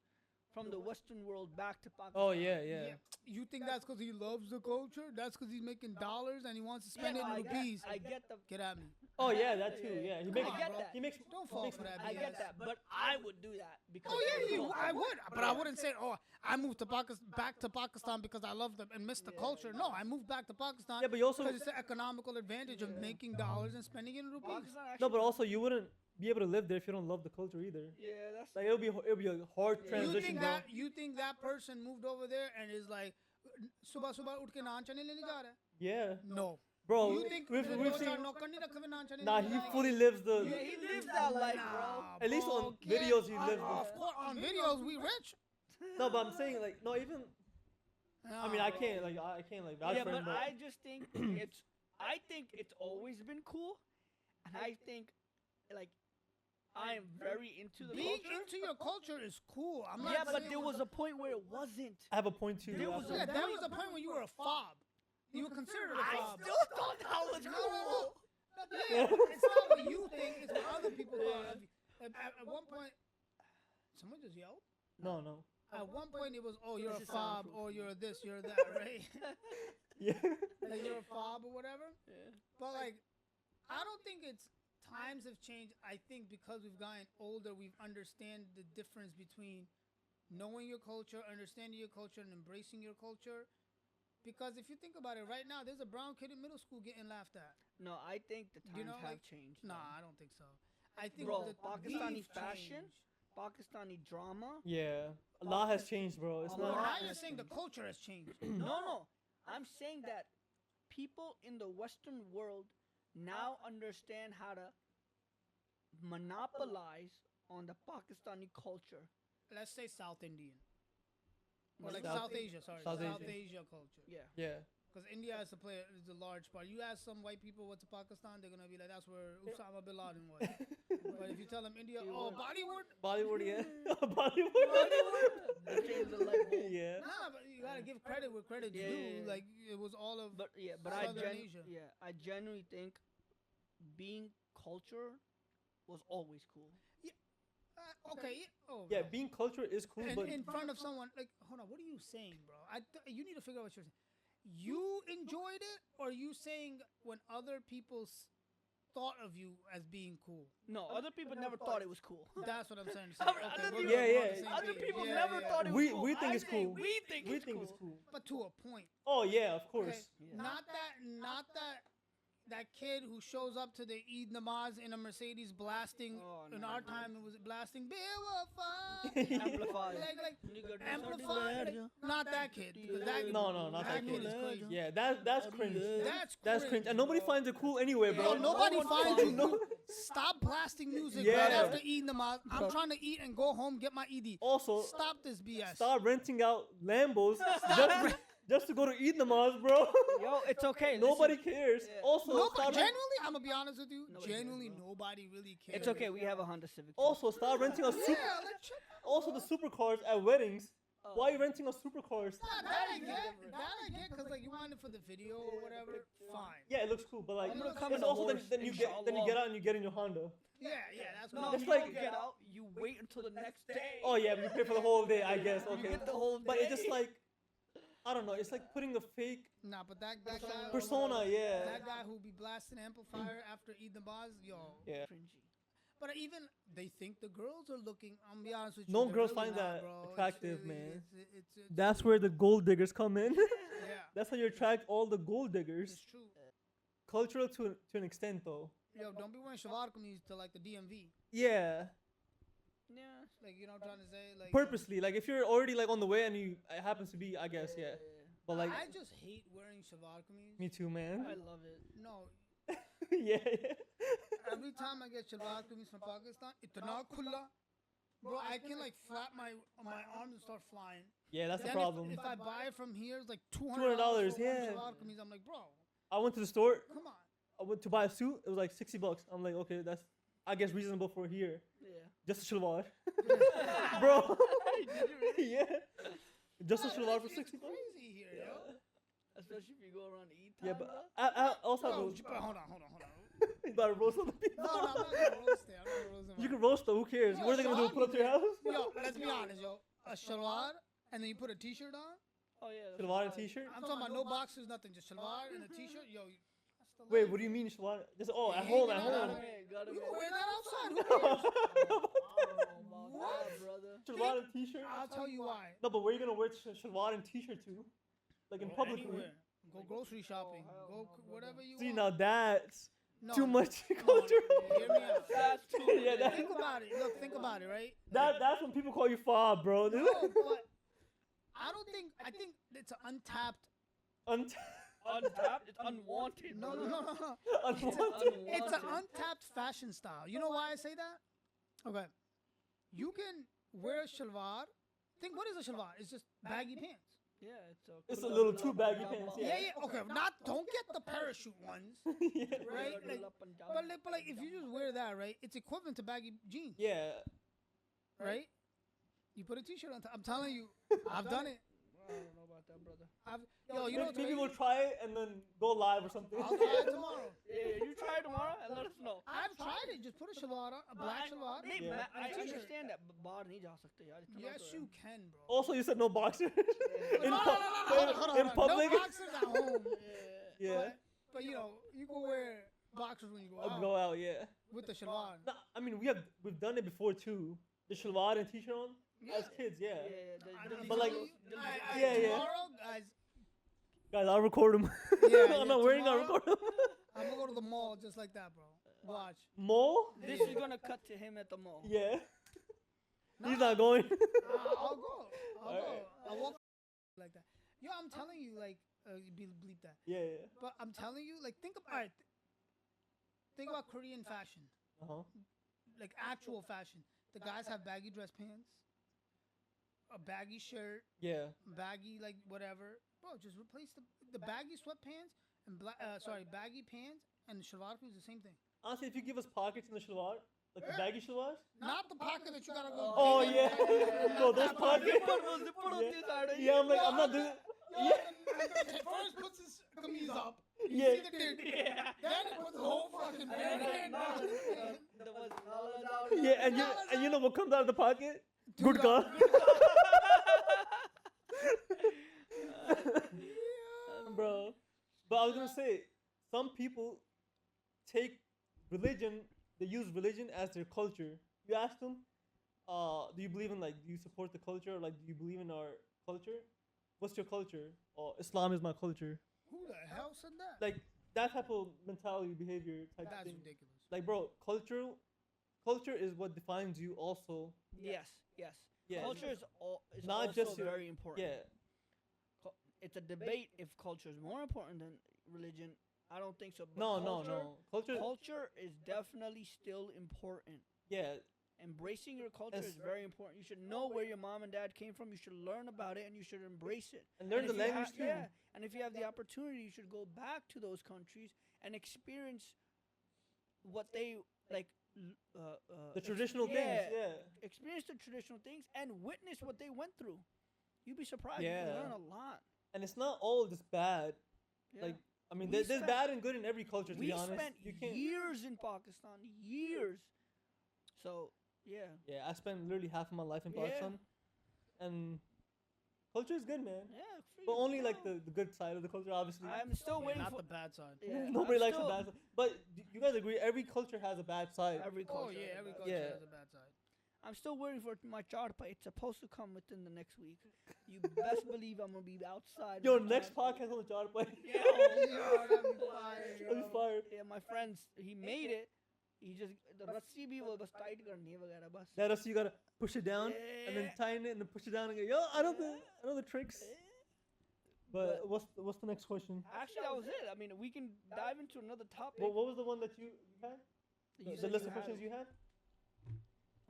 from the Western world back to Pakistan. Oh yeah. You think that's because he loves the culture? That's because he's making dollars and he wants to Yeah, spend no, it in rupees. I get the. Get at me. Oh yeah, that too. Yeah, he makes. on, bro. He makes. Don't fall for that. I BS. get that, but I would do that because. Oh yeah, of the you, culture. I would, but I wouldn't say, oh, I moved to back to Pakistan because I love them and miss the culture. No, I moved back to Pakistan Yeah, but you also- because it's the economical advantage of making dollars and spending it in rupees. Pakistan No, actually, but also you wouldn't be able to live there if you don't love the culture either. yeah, that's. Like it'll be a hard You transition, bro. You think that person moved over there and is like, सुबह सुबह उठ के नान चने लेने जा रहा है? Yeah, No. bro. You think we've दो seen. चार नौकर नहीं रखे हुए नान चने Nah, लेने he जाएंगे? fully lives the. Yeah, he lives that life, bro. Nah, At least bro, on can't- videos he lives Of the. course, on videos we rich. No, but I'm saying like no, even. I mean, I Nah, can't like vouch Yeah, for him, but I just think I think it's always been cool, and I think, like, I am very into the being culture. into your culture is cool. I'm not Yeah, but saying there was a point where it wasn't. I have a point too. There was after. yeah, there was a point when you were a fob. You were considered a I fob. still thought that was No, cool. no, no. Yeah, it's not what you think, it's what other people thought of you. At one point, someone just yelled. No. At one point, it was, oh, you're a This is fob, soundproof. or you're this, you're that, right? Yeah. Like you're a fob or whatever. Yeah. But like, I don't think it's times have changed. I think because we've gotten older, we've understand the difference between knowing your culture, understanding your culture, and embracing your culture. Because if you think about it, right now there's a brown kid in middle school getting laughed at. No, I think the times You know, have like, changed. Nah, man. I don't think so. I think Bro, the Pakistani we've fashion, changed. Pakistani drama. Yeah, a lot has changed, bro. It's A Well, not. lot now has you're saying the changed. culture has changed. No. I'm saying that people in the Western world now understand how to monopolize on the Pakistani culture. Let's say South Indian. Or like South- South Asia, sorry. South South Asia. Asia culture. Yeah. Yeah. Because India is a large part. You ask some white people what's Pakistan, they're gonna be like, that's where Osama bin Laden was. But if you tell them India, oh, Bollywood. Bollywood, yeah. Bollywood. They changed the light bulb. Yeah. Nah, but you gotta give credit where credit's Yeah, due. yeah, yeah. Like it was all of. But Southern Asia. I genuinely think being culture was always cool. Okay. Yeah, oh, Yeah, bro. being culture is cool, And but in front of someone, like, hold on, what are you saying, bro? You need to figure out what you're saying. You enjoyed it, or you saying when other people thought of you as being cool? No, other people never thought it was cool. That's what I'm saying. Other Okay, people- Yeah, yeah. the same Other page. people Yeah, never yeah. thought it was we cool. we think I it's say cool. We think We it's think cool. it's cool. But to a point. Oh yeah, of Okay? course. Yeah. Not that kid who shows up to the Eid namaz in a Mercedes blasting. Oh, in no, our no. time, it was blasting Bewafa. Amplify. like Nigga, amplify. Like, not that kid. Because that, No, not that kid kid. is crazy. Yeah, that's cringe. That's Cringe, and nobody bro. finds it cool anyway, bro. Yo, nobody one finds finds you. it. No. Stop blasting music Yeah. right after eating namaz. I'm trying to eat and go home, get my ED. Also, Stop this BS. stop renting out Lambos just to go to Eid namaz, bro. Yo, it's okay. Nobody listen. cares. Yeah. Also, Nobody, stop genuinely, I'm gonna be honest with you. Nobody cares, Genuinely, bro. nobody really cares. It's okay. We have a Honda Civic. too. also stop renting a Yeah, super. like, check out, Also, bro. the supercars at weddings. Oh. Why are you renting a supercars? Nah, that I get, cause like you want it for the video or whatever. Fine. Yeah, it looks cool, but like I'm gonna it's come in a also horse, then you get inshallah. out and you get in your Honda. Yeah, that's No, cool. It's you like- don't get out. You wait until the next day. Oh yeah, you pay for the whole day, I guess. You Okay, get the whole but it's just day. like I don't know. It's like putting a fake Nah, but that guy, persona. Yeah. that guy who be blasting amplifier after Eid Namaz, yo. Yeah. Cringy. But even they think the girls are looking. I'm be honest with you. No they're girls really find not, that bro. It's attractive, really- man. It's That's where the gold diggers come in. yeah. That's how you attract all the gold It's diggers. true. Cultural to an extent, though. Yo, don't be wearing shalwar kameez to like the DMV. Yeah. Yeah. Like you know what I'm trying to say? Like Purposely, like if you're already like on the way and it happens to be, I guess, yeah. But like, I just hate wearing shalwar kameez. me too, man. I love it. No, yeah. every time I get shalwar kameez from Pakistan, itna khulla. Bro, I can like flap my arms and start flying. Yeah, that's the Then problem. If I buy it from here, it's like $200 $200, for yeah. one shalwar kameez. I'm like, bro, I went to the store. come on. I went to buy a suit. It was like $60. I'm like, okay, that's I guess reasonable for here. Yeah. Just a shalwar, bro. Did you really? Yeah. Just a Nah, shalwar for it's $60. crazy here, yo. Especially if you go around Eid time. Yeah, bro. but I also have Bro, a, hold on. you gotta roast other people. No, I'm not gonna roast it. I'm not gonna roast it. You can roast them. Who cares? Yo, What are they gonna do? shalwar Put up to your house? Yo, let's be honest, yo. A shalwar, and then you put a t-shirt on. Oh yeah. that's Shalwar and fine. t-shirt. I'm talking about no boxers, nothing, just shalwar and a t-shirt. Yo, that's the Wait, life. what do you mean shalwar? Just at Yeah, home, you at know, home. Gotta You be- can wear that outside. Who cares? I don't know about What? that, brother. Shalwar and t-shirt. I'll tell you why. No, but where are you gonna wear shalwar and t-shirt to? Like in Go public. anywhere. Go grocery shopping. hell Go no, whatever you See, want. now that's No, too much no, culture. hear me out. That's too. Yeah, that- Think about it. Look, think about it, right? That's when people call you fob, bro. No, but I don't think. I think it's an untapped. Untapped. It's unwanted. No. Unwanted. It's an untapped fashion style. You know why I say that? Okay. You can wear a shalwar. Think, what is a shalwar? It's just baggy pants. Yeah, It's a little too baggy pants, Yeah, Yeah. yeah. Okay, don't get the parachute ones, yeah. right? But like, if you just wear that, right, it's equivalent to baggy jeans, Yeah. right? You put a t-shirt on top. I'm telling you, I've done it. I don't know about that, brother. Yo, you know what's Maybe crazy? we'll try it and then go live or something. I'll try it tomorrow. Yeah, you try it tomorrow and let us know. I've tried it. Just put a shalwar on, a black shalwar. नहीं, Yeah. मैं- I and a t-shirt. understand that, but बाहर नहीं जा सकते यार. इतना Yes, तो है. you can, bro. Also, you said no boxers. in No, pu- hold on. in public. No boxers at home. Yeah. But you know, you can wear boxers when you go out Go out, yeah. with the shalwar. No, I mean, we've done it before too. The shalwar and t-shirt on as kids, yeah. Yeah, I'm But like- telling you, yeah, yeah. Tomorrow, guys, Guys, I'll record him. Yeah, I'm not wearing. I'll tomorrow- record him. I'm gonna go to the mall just like that, bro. Watch. Mole? This is gonna cut to him at the mall. Yeah. He's Nah. not going. I'll go. I'll go. Alright. I'll walk like that. Yo, I'm telling you, like, bleep that. Yeah, yeah. But I'm telling you, like, think about think about Korean fashion, Uh huh. like actual fashion. The guys have baggy dress pants, a baggy shirt, Yeah. baggy like whatever. Bro, just replace the baggy sweatpants and baggy pants and shalwar is the same thing. Honestly, if you give us pockets in the shalwar, like the baggy shalwars. Not the pocket that you gotta go. Oh dig in. yeah. Bro, those pockets. Yeah, I'm like, I'm not doing. Yo, first puts his kameez up. You Yeah. see the dick. Then he puts the whole fucking bare hand down. Yeah, and you know what comes out of the pocket? Good Dude, God. Bro. But I was gonna say, some people take religion, they use religion as their culture. You ask them, do you believe in, like, do you support the culture? Like, do you believe in our culture? What's your culture? Oh, Islam is my culture. Who the hell said that? Like, that type of mentality, behavior type That's thing. ridiculous. Like, bro, culture is what defines you also. Yes, yes. Yeah. Culture is Not also just your- very important. Yeah. It's a debate if culture is more important than religion. I don't think so. But No, culture, Culture, Culture is definitely still important. yeah. Embracing your culture It's- is very important. You should know where your mom and dad came from. You should learn about it and you should embrace it. And learn if the you language too. Yeah, and if you have the opportunity, you should go back to those countries and experience what they like. The traditional yeah, things, yeah. Experience the traditional things and witness what they went through. You'd be surprised. Yeah. You learn a lot. And it's not all just bad. Yeah. Like, I mean, We there's spent- bad and good in every culture, to we be honest. spent You can't. years in Pakistan, years. So yeah, Yeah, I spent literally half of my life in Yeah. Pakistan. And culture is good, man. yeah. But only like no. the good side of the culture, obviously. I'm still waiting Not for the bad side. yeah, Nobody I'm likes the still- bad side. But you guys agree, every culture has a bad side. Every Oh culture. yeah, has every that. culture Yeah. has a bad side. I'm still waiting for my charpa. It's supposed to come within the next week. You best believe I'm gonna be outside. Yo, with my next charpa. podcast on the jar play. Yeah, That'd be fire, That'd be yo. fire. yeah, my friends, he made it. He just the rassi bhi wo bas tight karni hai वगैरह बस. That us, you gotta push it down and then Yeah. tighten it and then push it down again. Yo, I know the tricks. But what's the next question? Actually, that was it. I mean, we can dive into another topic. What was the one that you had? You The said list you of had questions it. you had?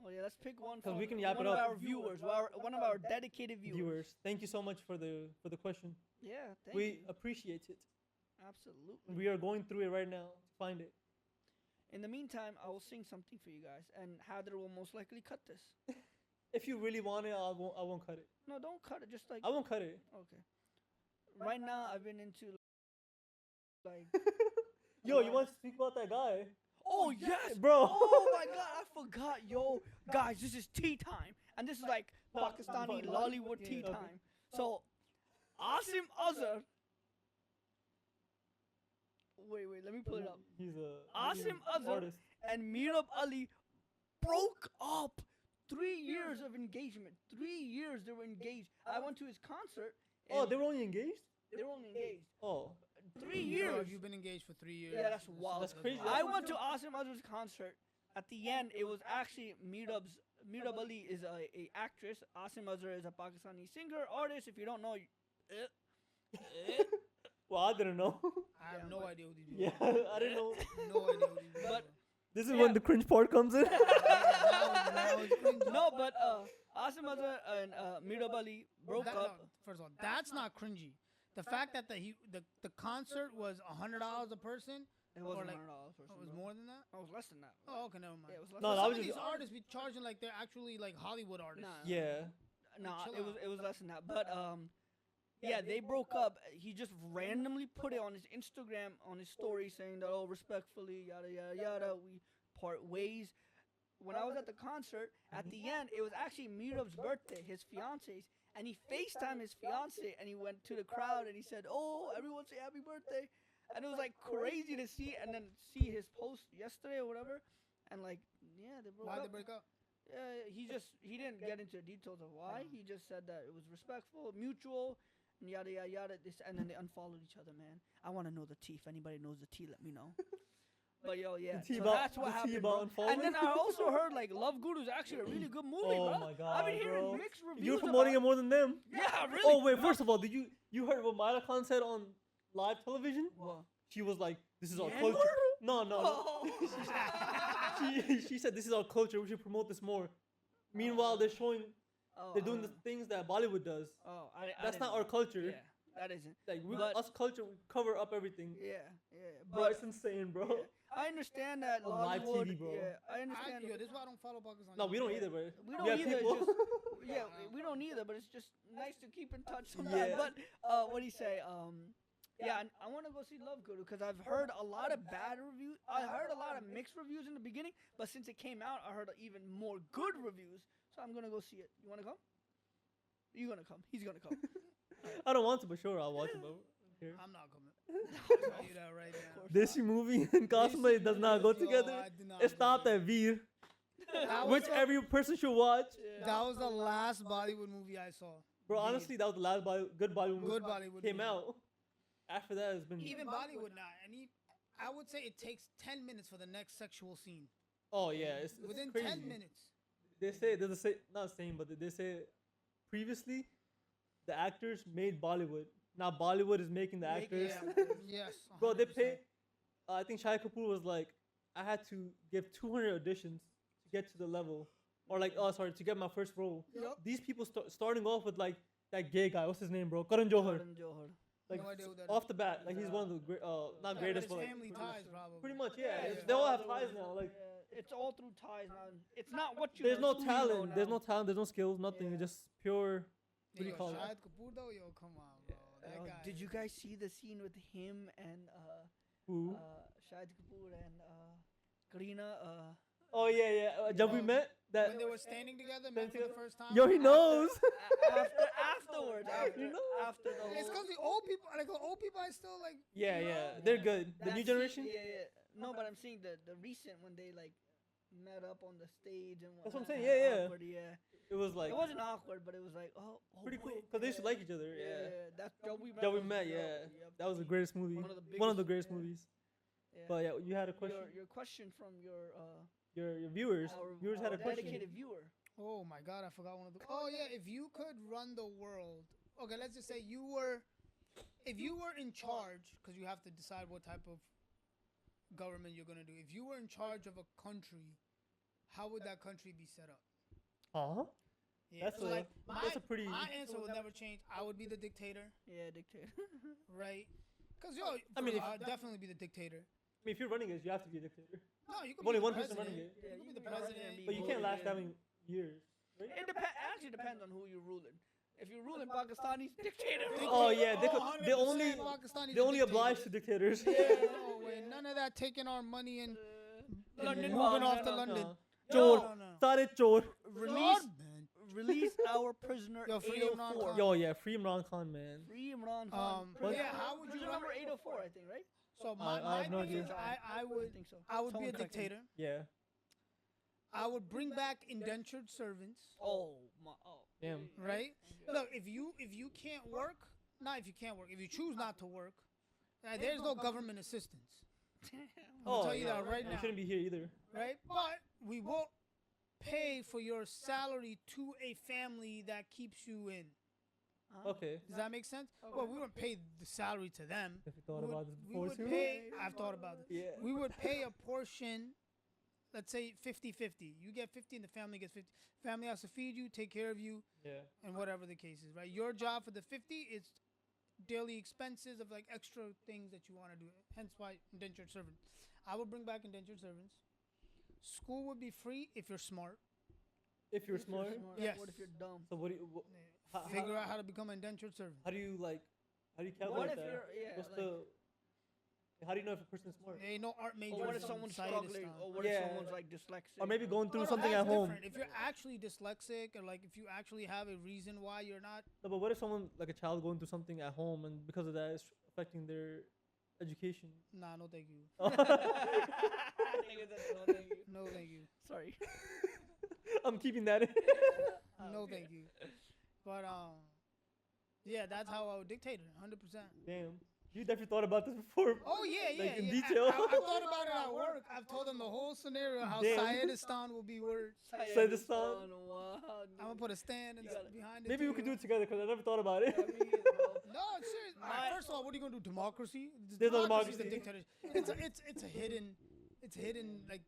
Oh yeah, let's pick one. 'Cause from we can yap one it of up. our viewers, one of our dedicated viewers. Thank you so much for the question. Yeah, thank We you. appreciate it. Absolutely. We are going through it right now to find it. In the meantime, I will sing something for you guys, and Hadr will most likely cut this. If you really want it, I won't cut it. No, don't cut it. Just like I won't cut it. okay. Right now, I've been into like. Yo, you want to speak about that guy? Oh yes, Bro. Oh my God, I forgot, yo, guys. This is tea time, and this is like Pakistani Lollywood tea Okay. time. So, Asim Azhar. Wait, let me pull it up. He's a Asim Azhar artist. and Mirab Ali broke up. 3 years of engagement. 3 years they were engaged. I went to his concert. Oh, and they were only engaged? they were only engaged. Oh. 3 Bro, years. you've been engaged for 3 years. Yeah, that's wild. That's crazy. I went to Asim Azhar's concert. At the end, it was actually Mirab Ali is a actress. Asim Azhar is a Pakistani singer, artist. If you don't know, Well, I didn't know. I have no idea who these people Yeah, are. I didn't know. No idea who these people But- are. This is Yeah. when the cringe part comes in. That was cringy. no, but Asim Azhar and Mirab Ali broke That- up. no, first of all, that's not cringy. The fact that the concert was $100 a person. It wasn't like- $100 per Oh, it was person. more than that. Oh, it was less than that. Oh, okay, never mind. Yeah, it was less No, than that Some was of just- these artists be charging like they're actually like Hollywood artists. Nah. Yeah. Nah, Chill it was out. it was less than that. But yeah, they broke up. He just randomly put it on his Instagram on his story saying that, oh, respectfully, yada yada yada, we part ways. When I was at the concert, at the end, it was actually Mirab's birthday, his fiance's, and he FaceTimed his fiance and he went to the crowd and he said, "Oh, everyone say happy birthday," and it was like crazy to see, and then see his post yesterday or whatever, and like yeah, they broke Why'd up. they break up? He didn't get into the details of why. He just said that it was respectful, mutual, yada yada yada. This and then they unfollowed each other, man. I want to know the tea. If anybody knows the tea, let me know. But yo, yeah, tea so about- that's what the tea happened, about bro. And then I unfollowing? also heard like Love Guru is actually a really good movie, Oh bro. my I've god, been hearing bro! mixed reviews. You're promoting it about more than them. Yeah, really. Oh wait, first of all, did you heard what Myla Khan said on live television? What? She was like, "This is our Yeah. culture." No, no, no. Oh. She said, "This is our culture. We should promote this more." Meanwhile, they're showing, Oh, they're doing the things that Bollywood does. Oh, That's didn't not know. our culture. Yeah, that isn't. Like But- us culture, we cover up everything. Yeah, yeah. Bro, But it's insane, bro. yeah, I understand that On live Lollywood. TV, bro. Yeah, I understand. Yo, this is why I don't follow Pakistan. No, we don't Yeah. either, bro. We don't Yeah, either. people- It's just, yeah, we don't either. But it's just nice to keep in touch sometimes. Yeah. But what do you say? Yeah, I want to go see Love Guru because I've heard a lot of bad reviews. I heard a lot of mixed reviews in the beginning, but since it came out, I heard even more good reviews. So I'm gonna go see it. You wanna come? You gonna come? He's gonna come. I don't want to, but sure, I'll watch it, bro. Here. I'm not coming. I'll tell you that right now. Desi movie and cosplay does not go Yo, together. I do not It stopped believe at Veer, That was which the- every person should watch. That was the last Bollywood movie I saw. Bro, Veer. honestly, that was the last good Bollywood movie Good Bollywood came movie. out. After that, it's been Even Bollywood now, I would say it takes 10 minutes for the next sexual scene. oh yeah, it's Within crazy. 10 minutes. They say they're the same, not the same, but they say previously the actors made Bollywood. Now Bollywood is making the actors. Yes. Bro, they 100%. pay. I think Shahid Kapoor was like, I had to give 200 auditions to get to the level, or like, oh sorry, to get my first role. Yup. These people starting off with like that gay guy. What's his name, bro? Karan Johar. Karan Johar. Like No idea who that is. off the bat, like he's one of the great, not Yeah, greatest, but but it's like, family ties, probably. pretty much, yeah. Yeah, It's- yeah. They all have ties now. Like, Yeah, it's all through ties now. It's not what you. there's no it's who you know talent. There's now. no talent. There's no skills. Nothing. It's Yeah. just pure. What do you Yo, call it? Shahid Kapoor though, yo, come on, bro. That guy. Did you guys see the scene with him and Who? Shahid Kapoor and Kareena? Oh yeah, yeah. Jab we Oh, met that. when they were standing together, met for the first time? Yo, he knows. Afterwards, after, You know? after the whole. It's because the old people, like the old people, I still like. Yeah, you know? yeah. They're good. The That new scene- generation. Yeah, yeah. No, but I'm saying the recent when they like met up on the stage and That's what I'm whatnot, saying, how yeah, yeah. awkward, yeah. It was like It wasn't awkward, but it was like pretty cool wait, because they used to like each other. Yeah, Yeah. that's Joe we met. That we was- met. yo, Yeah. yep. That was the greatest movie. One of the One of the biggest- greatest yeah. movies. Yeah. But yeah, you had a question. Your question from your Your viewers. our, Viewers had our a question. dedicated viewer. Oh my God, I forgot one of the. Oh yeah, if you could run the world. Okay, let's just say you were, if you were in charge, because you have to decide what type of government you're gonna do. If you were in charge of a country, how would that country be set up? Huh? Yeah, That's so a- like that's a pretty- My answer would never change. I would be the dictator, Yeah, dictator. right? Because yo, I mean, if- I'd definitely be the dictator. I mean, if you're running it, you have to be a dictator. No, you could Only be the one person president. running it. Yeah, You could you be the can run it and president. be But you voted can't last in. that many years. Right? It actually depends on who you're ruling. If you're ruling Pakistanis, dictator. Oh yeah, they could. They 100% only. Pakistanis They are only dictators. oblige to dictators. Yeah, no way. None of that taking our money and London moving bomb, off to no, no, London. No. Chor. No, no. Sare chor. Release, man. release our prisoner Yo, free 804. Imran Khan. Yo, yeah, free Imran Khan, man. Free Imran Khan. But yeah, how would you Prisoner number 804, I think, right? So I my have no thing is, idea. I I would think so. I would be Someone a correct me. dictator. Yeah. I would bring back indentured servants, Oh my. Oh. Damn. right? Look, if you can't work, not if you can't work, if you choose not to work, there's no government assistance, I'll tell you that right You now. shouldn't be here either. right? But we will pay for your salary to a family that keeps you in. Okay. Does that make sense? Well, we wouldn't pay the salary to them. If you thought We would- about this we before would too. pay. I've thought about it. Yeah. We would pay a portion, let's say 50-50. You get 50 and the family gets 50. Family has to feed you, take care of you, Yeah. and whatever the case is, right? Your job for the 50 is daily expenses of like extra things that you want to do. Hence why indentured servant. I would bring back indentured servants. School would be free if you're smart. If you're smart. Yes. What if you're dumb? So what do you? How- Figure out how to become an indentured servant. How do you like? How do you What calculate if that? you're What's like, the? How do you know if a person's smart? There ain't no art major. or what if in someone's Scientist struggling? town. Or what Yeah. if someone's like dyslexic? Or maybe going through Oh, no, something that's at home. different. If you're actually dyslexic, or like if you actually have a reason why you're not, No, but what if someone like a child going through something at home and because of that it's affecting their education? nah, no thank you, Thank you. no thank you, Sorry. I'm keeping that in. no thank you. But Yeah, that's how I would dictate it. 100%. Damn. You definitely thought about this before. Oh yeah, yeah, Like, in yeah. detail. I thought about it at work. I've told them the whole scenario how Damn. Sayedistan will be word. Sayedistan. Wow, I'm gonna put a stand and behind it. Maybe we too, could you do it together because I never thought about it. bro. No, it's serious. First of all, what are you gonna do? Democracy? There's no Democracy's the democracy. dictatorship. It's a hidden like.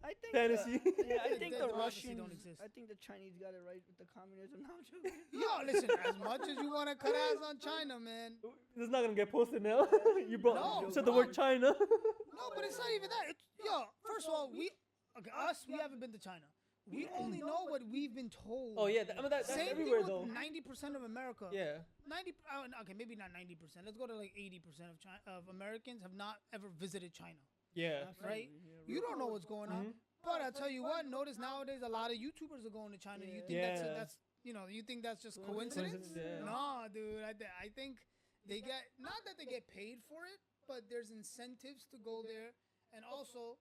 I think Fantasy. yeah, I The think the democracy Russians. don't exist. I think the Chinese got it right with the communism now. Too. Yo, listen. As much as you wanna cut ass on China, man. This is not gonna get posted now. You brought No, you said the bro. word China. No, but it's not even that. First of all, we haven't been to China. We only know what we've been told. Oh yeah, I mean that's Same everywhere thing though. with 90% of America. Yeah. 90. Okay, maybe not 90%. Let's go to like 80% of Americans have not ever visited China. Yeah. Right? You don't know what's going on. But I tell you what, notice nowadays a lot of YouTubers are going to China. You think Yeah. that's you think that's just coincidence? Yeah. No, dude. I think they get, not that they get paid for it, but there's incentives to go there, and also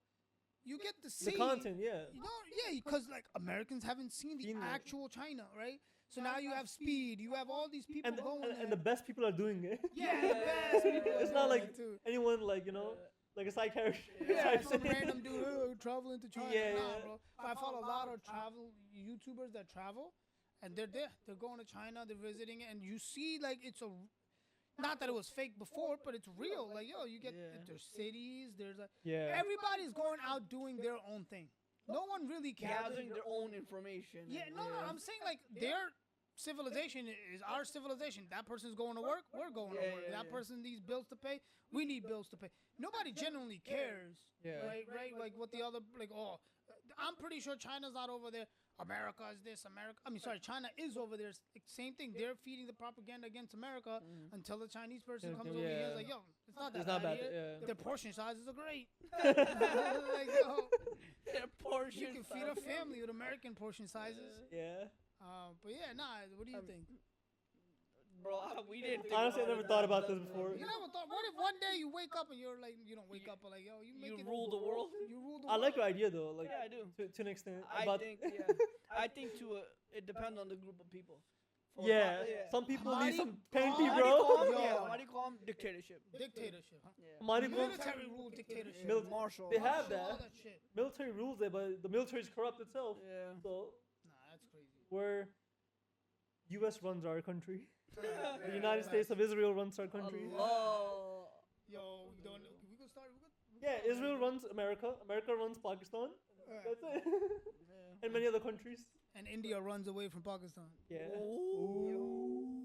you get to see The content, yeah. You know, yeah, because like Americans haven't seen the Seen it. actual China, right? So now you have Speed, you have all these people going there. And the best people are doing it. Yeah, the best people It's are not going like too. anyone like like a side character. Yeah, type some thing. random dude traveling to China. Yeah, Nah, yeah. bro. I follow a lot of travel YouTubers that travel, and they're there. They're going to China. They're visiting, and you see like it's a. Not that it was fake before, but it's real. Like you get there's cities. There's Yeah. everybody's going out doing their own thing. No one really cares. Gathering their own information. Yeah, no. I'm saying like their civilization is our civilization. That person's going to work. We're going to work. That person needs bills to pay. We need bills to pay. Nobody genuinely cares. Yeah. Right. Like what the other I'm pretty sure China's not over there. America is this. China is over there. Same thing. They're feeding the propaganda against America until the Chinese person comes over here and is like, yo, it's not that It's not bad bad, here. yeah. Their portion sizes are great. Like, yo, Their portion. you can feed a family with American portion sizes. Yeah. But yeah, what do you think? Bro, we didn't think Honestly, I about never it thought that about much, this before. You never thought, what if one day you wake up and you're like, you don't wake up, but like, yo, you make You it. rule the world? You rule the I world. like your idea though. Like Yeah, I do. to an extent. I About think it depends on the group of people. For yeah. example, Some people Mighty need some calm. painty, Mighty bro. calm. What do you call 'em? Dictatorship. Dictatorship, huh? Yeah. Mighty calm. Military rule dictatorship. Marshall. They have All that. that shit. Military rules there, but the military is corrupt itself. Yeah. So Nah, that's crazy. where U.S. runs our country, the United States of Israel runs our country. Allah. Yo, we can start. Yeah, Israel runs America. America runs Pakistan. That's it. And many other countries. And India runs away from Pakistan. Yeah. Ooh.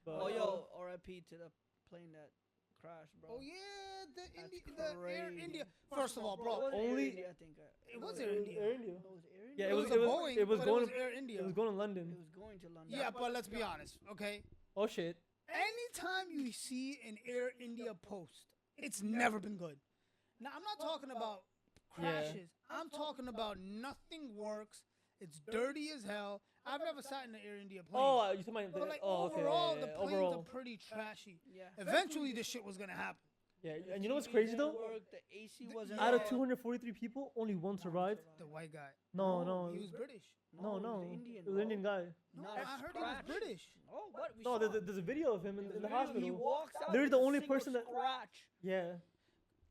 But, Oh, yo, R.I.P. to the plane that crashed, bro. Oh yeah, the That's Air crazy. India. First of all, It bro, was Air only- India, I think. it was Air Air India. Air India. Oh, it was Air India? Yeah, It it was was a Boeing, it was but going it was Air India. it was going to It London. was going to London. Yeah, but let's be honest, okay? Oh shit. Anytime you see an Air India post, it's never been good. Now, I'm not talking about crashes. I'm talking about nothing works. It's dirty as hell. I've never sat in an Air India plane. Oh, you talking about but like okay, overall, yeah, the yeah, planes overall. are pretty trashy. Yeah. Eventually, this shit was gonna happen. Yeah, and you know what's crazy though? The AC wasn't Out of on. 243 people, only one survived. The white guy. No. He was British. No, it was no. the Indian, It was an bro. Indian guy. No, Not I a heard he was scratch. British. Oh, what? We No, saw there's a video of him in the video, hospital. He walks out. They're with the a only single person that- scratch. Yeah.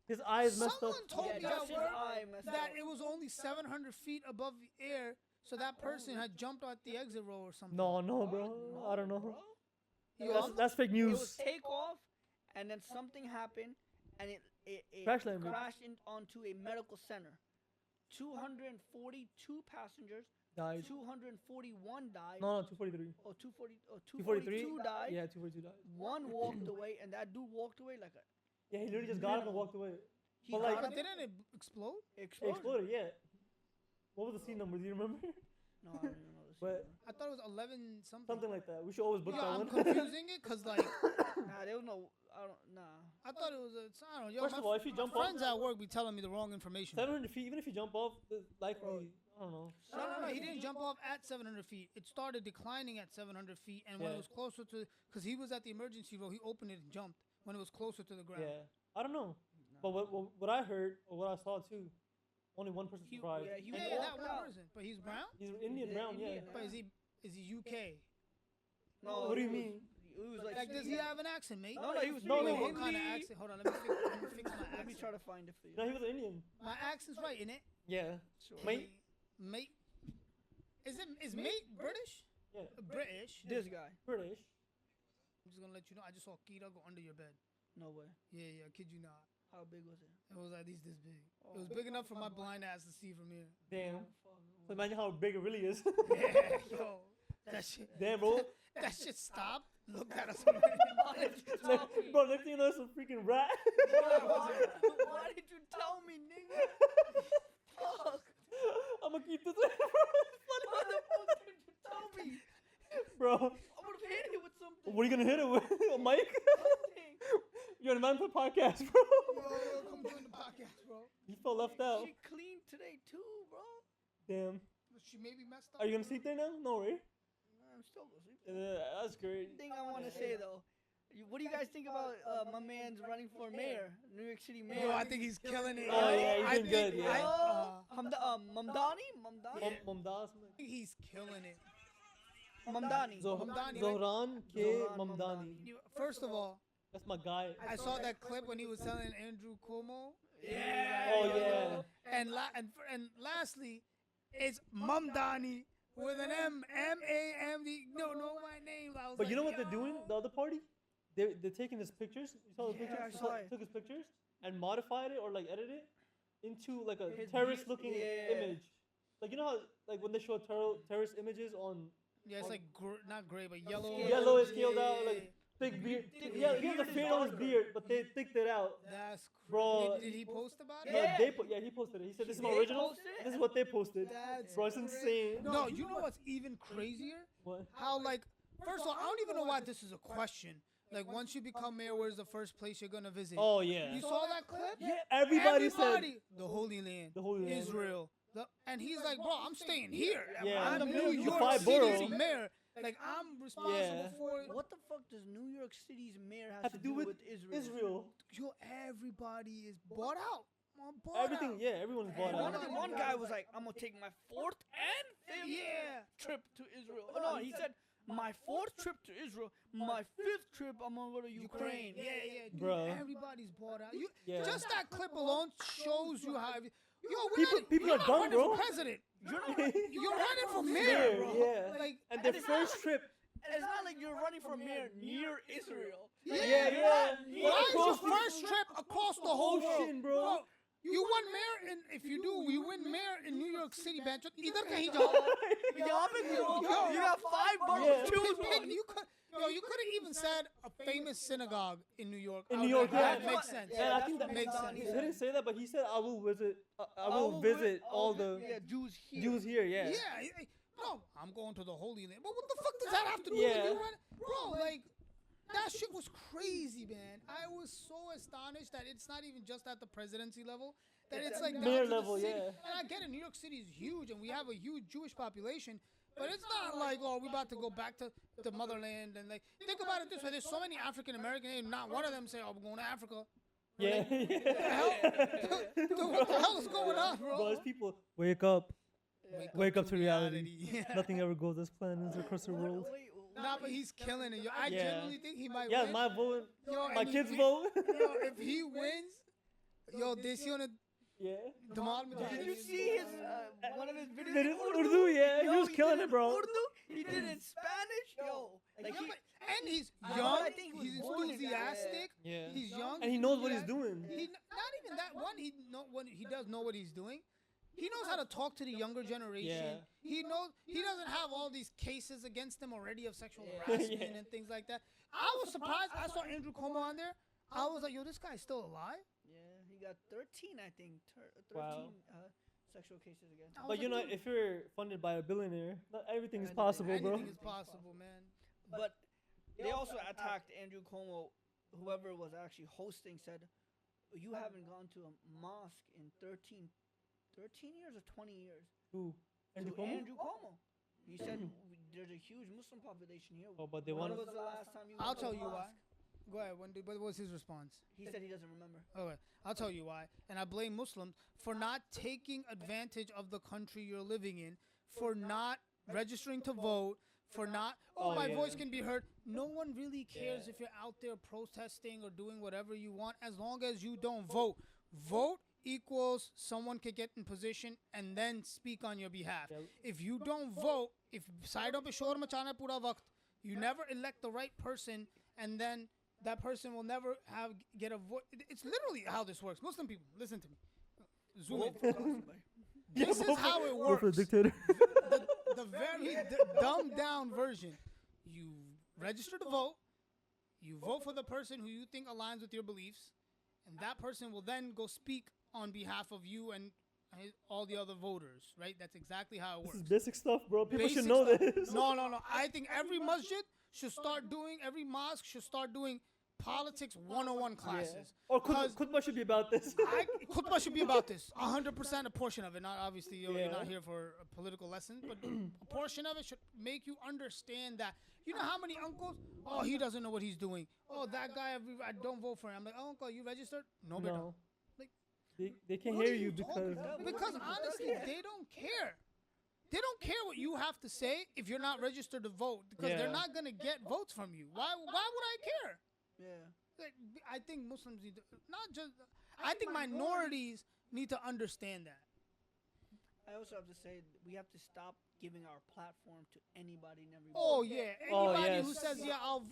His eyes messed Someone up. told Yeah, me just at his work eye messed that up. it was only 700 feet above the air, so that person had jumped out the exit row or something. No, bro. No, I don't know. bro. That's fake It was news. takeoff, and then something happened, and it Crash landing. crashed onto a medical center. 242 passengers. Died. 241 died. No, 243. Or 242 243? died. Yeah, 242 died. One walked away, and that dude walked away like a. Yeah, he literally just got up and walked away. He But got like, up, But didn't it explode? it exploded. exploded, yeah. What was the scene number? Do you remember? No, I don't even know this. But I thought it was 11 something. something like that. We should always book Yo, that I'm one. confusing it because like Nah, there was no. Nah. I thought it was a. I don't know. Yo, First of all, if you jump off friends at work be telling me the wrong information. 700 feet, even if you jump off, likely, I don't know. No. He didn't jump off at 700 feet. It started declining at 700 feet, and when it Yeah. was closer to, because he was at the emergency row, he opened it and jumped when it was closer to the ground. Yeah, I don't know. But what I heard or what I saw too, only one person survived. He Yeah, that walked one out. person. But he's brown. He's Indian brown, yeah. Indian, But is he UK? No, What do you he was- mean? He was like, Like, does he have an accent, mate? No, he was No, speaking no, What kind of Hindi. accent? Hold on, let me fix my Let me accent. try to find it for you. No, he was Indian. My accent's right, innit? Yeah. Sure. Mate? Mate. Is mate British? Yeah. British. This guy. British. I'm just gonna let you know. I just saw Kira go under your bed. No way. Yeah, I kid you not. How big was it? It was at least this big. Oh. It was big enough for my blind ass to see from here. Damn. Fuck. So imagine how big it really is. Yeah, yo, that shit. Damn, bro. That shit stopped. Looked at us. Bro, next thing you know, it's a freaking rat. Why did you tell me, nigga? Fuck. I'm gonna keep this. Why the fuck did you tell me? Bro, I would have hit it with something. what are you gonna hit it with? A mic? Something. You're on a man for podcast, bro. Yo, come join the podcast, bro. You felt left out. She cleaned today too, bro. Damn. She maybe messed up. Are you gonna sleep there now? No, right? I'm still gonna sleep. That's great. Thing I want to say though, what do you guys think about my man's running for mayor, New York City mayor? Yo, I think he's killing it. Oh, yo. yeah, he's I doing think- good, yeah. Mamdani? Mumtaz? I think he's killing it. Mamdani. Mamdani, right? Zohran K. Zohran Mamdani. First of all, That's my guy. I saw that clip when he was telling Andrew Cuomo. Yeah. Oh, yeah. And lastly, it's Mamdani with an M-A-M-D. No, my name. I was But you know like, what they're doing? yo. The other party? They're taking his pictures. You saw the Yeah, pictures? I You saw it. Took his pictures and modified it or like edited it into like a His terrorist looking yeah. image. Like, you know how like when they show terrorist images on Yeah, it's like not gray, but yellow. yellow is scaled Yeah, out, yeah, like thick beard. thick Yeah, beard. he has a Beard is fade on his darker. beard, but they thicked it out. That's Bro. Did he post about it? Yeah. Yeah, he posted it. He said, "This is my They original. posted it? This is what they posted." That's Bro, it's insane. No, you know what's even crazier? What? How like first of all, I don't even know why this is a question. Like once you become mayor, where's the first place you're gonna visit? Oh yeah. You saw that clip? Yeah, everybody said the Holy Land, the Holy Land. Israel. And he's like, bro, I'm staying here. Yeah. I'm the The New York five City's boroughs. mayor. Like I'm responsible Yeah. for What the fuck does New York City's mayor Have have to do with Israel? Israel. yo. Everybody is bought out. I'm bought Everything. out. Yeah, everyone's bought One, out. one guy was like, I'm gonna take my fourth and fifth Yeah. trip to Israel. Oh, no, he said, my fourth trip to Israel, my fifth trip, I'm gonna go to Ukraine. Yeah, dude, Bro. everybody's bought out. You, Yeah. Just that clip alone shows you how. Yo, People you're are not dumb, running bro. for president. You're running for mayor, Mayor, bro. yeah. Like, And their first trip. And it's not like you're running for mayor near Israel. Yeah. why is your Across the first trip across the whole ocean, world, bro. You won mayor in. If you do, you win mayor in New York City, man. Either kahin jao. You got 5 bucks Yeah. to choose from. You could have even said a famous synagogue in New York. In I New would York, have- yeah. that makes sense. And I think that makes sense. He didn't say that, but he said, "I will visit. I will visit all the Jews here. Jews here." Yeah. Yeah. No, I'm going to the Holy Land. But what the fuck does that have to do Yeah. with you running? Bro, like, that shit was crazy, man. I was so astonished that it's not even just at the presidency level. That it's like down Mayor to the level, city. yeah. And I get it, New York City is huge, and we have a huge Jewish population. But it's not like, oh, we're about to go back to the motherland. And, like, think about it this way. There's so many African Americans, and not one of them say, oh, we're going to Africa. Yeah. Dude, what the hell is going on, bro? Bro, these people wake up. Wake up to reality. Yeah. Nothing ever goes as planned across the world. Nah, but he's killing it. Yo, I Yeah. genuinely think he might Yeah, win. my vote. Yo, My and kids' if vote. Yo, if he wins, yo, Desi on a Yeah. Damal Did you see his one of his videos? Did in it Urdu, yeah. He was killing did it, bro. Urdu. He did it in Spanish, yo. Like Yeah, he, and he's I young. think he was He's born in that, enthusiastic. Yeah. He's young. And he knows what he's doing. He not even that one. He does know what he's doing. He knows how to talk to the younger generation. Yeah. He knows he doesn't have all these cases against him already of sexual Yeah. harassment Yeah. and things like that. I was surprised. I saw Andrew Cuomo on there. I was like, yo, this guy's still alive. yeah, he got 13, I think. 13 Wow. sexual cases against I him. was But you know, like, dude, if you're funded by a billionaire, not everything is Anything- possible, bro. anything is possible, man. But they also attacked Andrew Cuomo. Whoever was actually hosting said, "You haven't gone to a mosque in 13 years or 20 years." Who? Andrew To Cuomo? Andrew Cuomo. He said there's a huge Muslim population here. Oh, but they When want. was the last time you? I'll went to a tell you why. mosque? Go ahead. What was his response? He said he doesn't remember. Okay, I'll tell you why. And I blame Muslims for not taking advantage of the country you're living in, for not registering to vote, for not. Oh, My yeah. voice can be heard. No one really cares if you're out there protesting or doing whatever you want, as long as you don't vote. Vote equals someone can get in position and then speak on your behalf. Yeah. If you don't vote, if side up shor machana pura waqt, you never elect the right person, and then that person will never get a vote. It's literally how this works. Muslim people, listen to me. Zoom in. This is how it Go for the works. dictator. The very dumbed down version. You register to vote. You vote for the person who you think aligns with your beliefs, and that person will then go speak on behalf of you and all the other voters. Right? That's exactly how it This works. is basic stuff, bro. People should Basic know stuff. this. No. I think every masjid should start doing. Every mosque should start doing politics 101 classes. Or Because khutbah should be about this. Khutbah should be about this. 100% a portion of it. Not obviously you're Yeah. not here for a political lesson, but a portion of it should make you understand that. You know how many uncles? Oh, he doesn't know what he's doing. Oh, that guy, I don't vote for him. I'm like, oh, uncle, you registered? No, beta. No. Like, They can't what hear are you talking because about? Because honestly, they don't care. They don't care what you have to say if you're not registered to vote, because they're Yeah. not gonna get votes from you. Why would I care? Yeah. Like, I think Muslims need to, not just. I think minorities need to understand that. I also have to say we have to stop giving our platform to anybody and everybody. Oh yeah, Oh, anybody who yes. says yeah, I'll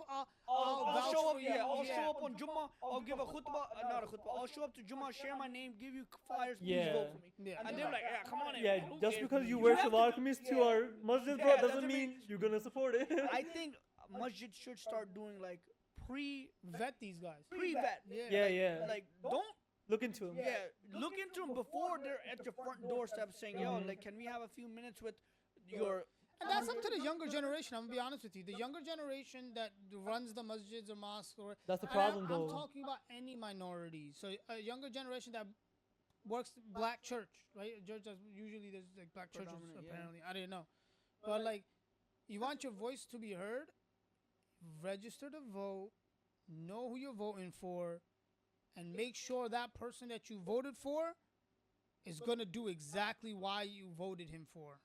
I'll vouch show for up. you. Yeah, I'll show up on Jummah. I'll give a khutbah. Not a khutbah. I'll show up to Jummah, share my name, give you flyers. Please Yeah. vote for me. Yeah. And they're like, yeah, come on in. yeah, man, who just cares? because you You wear have to shalwar do- kameez to yeah. our masjid, Yeah, bro, doesn't doesn't mean mean- you're gonna support it. I think masjid should start doing like Vet these guys. pre-vet. Yeah. Like don't. Look into him. Yeah, look into them before they're at your front doorstep saying, yo, like, can we have a few minutes with your. And that's up to the younger generation. I'm gonna be honest with you. The younger generation that runs the masjids or mosques, or That's the and problem, I'm though. talking about any minority. So a younger generation that works black church, right? A church that's usually there's like black churches Predominant, yeah. apparently. I didn't know, but like, you want your voice to be heard, register to vote, know who you're voting for, and make sure that person that you voted for is gonna do exactly why you voted him for.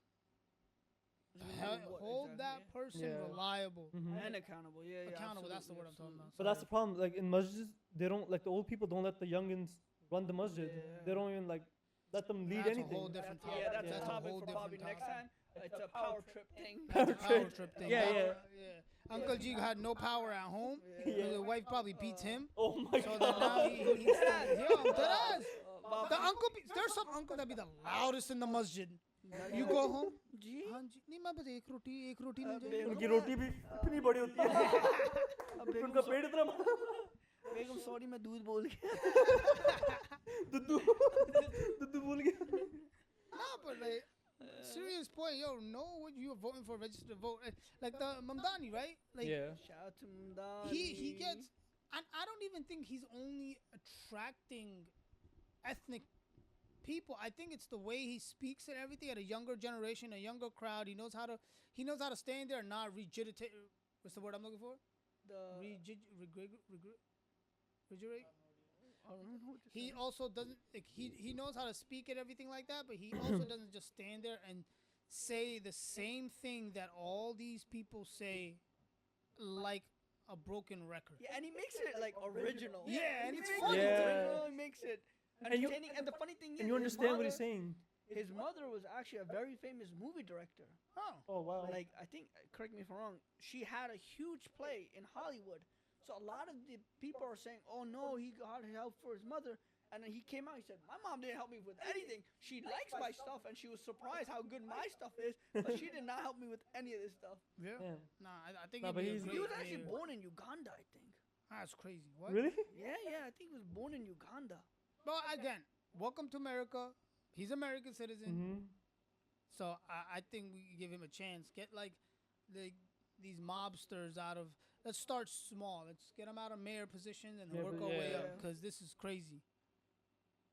Hold that person Yeah. reliable. Mhm. And accountable, yeah. Accountable, that's the absolutely, word I'm talking about. But that's the problem. Like in masjids, they don't like the old people don't let the youngins run the masjid. Yeah. They don't even like let them lead That's a anything. whole different topic. Yeah, that's Yeah. a topic whole for probably different next topic. time. It's a power trip thing. That's a power trip thing. Yeah, Power- yeah. Uncle G had no power at home. Yeah. The wife probably beats him. Oh my So god. then now he needs to. Yo, I'm dead ass. Bob, The uncle, there's some uncle that be the loudest in the masjid. You go home. जी हाँ जी नहीं मैं बस एक रोटी नहीं चाहिए उनकी रोटी भी इतनी बड़ी होती है उनका पेट इतना बड़ा बेगम सॉरी मैं दूध बोल गया दुद्धू दुद्धू भूल गया Nah, but like, serious point, yo, know what you're voting for, register to vote. Like the Mamdani, right? Like yeah shout out to Mumdani. he gets, and I don't even think he's only attracting ethnic people. I think it's the way he speaks and everything at a younger generation, a younger crowd. He knows how to stay in there and not rigidate. What's the word I'm looking for? Rigidate. I don't know what to He say. also doesn't like he knows how to speak and everything like that, but he also doesn't just stand there and say the same thing that all these people say like a broken record. Yeah, and he makes it like original. Yeah, and He it's makes funny. it Yeah. original, he makes it And you- entertaining. And the funny thing is, and you his understand what he's mother- saying. His mother was actually a very famous movie director. Oh. Oh wow. Like I think, correct me if I'm wrong, she had a huge play in Hollywood. So a lot of the people are saying, "Oh no, he got help for his mother." And then he came out. He said, "My mom didn't help me with anything. She likes my stuff, and she was surprised how good my stuff is, but she did not help me with any of this stuff." Yeah. Yeah. Nah, I think Nah, he'd but be a he's- great He was actually leader. born in Uganda, I think. That's crazy. What? Really? Yeah, I think he was born in Uganda. But again, welcome to America. He's American citizen. Mm-hmm. So I think we give him a chance. Get like these mobsters out of. Let's start small. Let's get them out of mayor positions and Yeah, work but our way yeah. up, because this is crazy.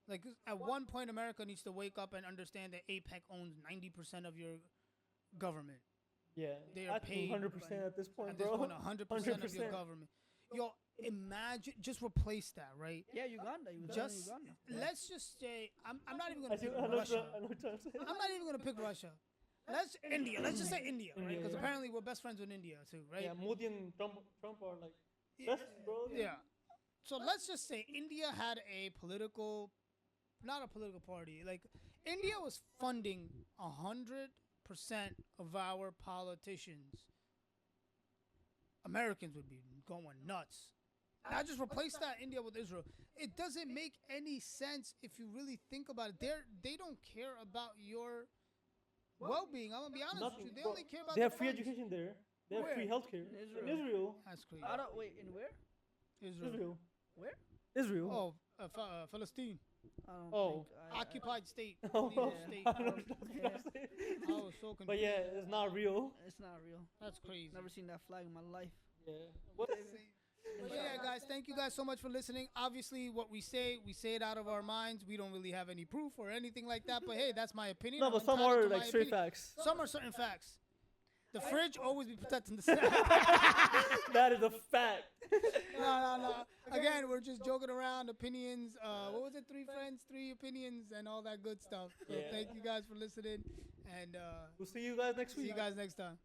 Like at one point, America needs to wake up and understand that APEC owns 90% of your government. Yeah. They are I think paid 100% at this point, At this bro. point, 100% of your 100%. government. Yo, imagine, just replace that, right? Yeah, Uganda. He was Just born in Uganda. let's just say I'm not even I gonna see. pick I know Russia. what you're trying to say. I'm not even gonna pick Russia. Let's just say India, right? India, Because yeah. apparently we're best friends with India too, right? Yeah, Modi and Trump are like Yeah. best bros. Yeah. So let's just say India had a not a political party. Like India was funding 100% of our politicians. Americans would be going nuts. Now just replace that India with Israel. It doesn't make any sense if you really think about it. They don't care about your well-being. I'm gonna be honest Nothing. with you. They Bro, only care about they the have free funds. education there. They have Where? free healthcare In in Israel. Israel. That's crazy. I don't wait. In where? Israel. Israel. Where? Israel. Oh, Palestine. I don't Oh. think. Occupied state. Oh, Legal yeah. state. I don't know what that's Yeah. what I'm saying. I was so confused. But yeah, it's not real. It's not real. That's crazy. Never seen that flag in my life. Yeah. What? But yeah, guys, thank you guys so much for listening. Obviously, what we say it out of our minds. We don't really have any proof or anything like that. But hey, that's my opinion. No, I'm but some entitled are to my like straight opinion. facts. Some are certain facts. The fridge always be protecting the snack. That is a fact. No. Again, we're just joking around. Opinions. What was it? 3 friends, 3 opinions, and all that good stuff. So Yeah. thank you guys for listening, and We'll see you guys next see week. you guys next time.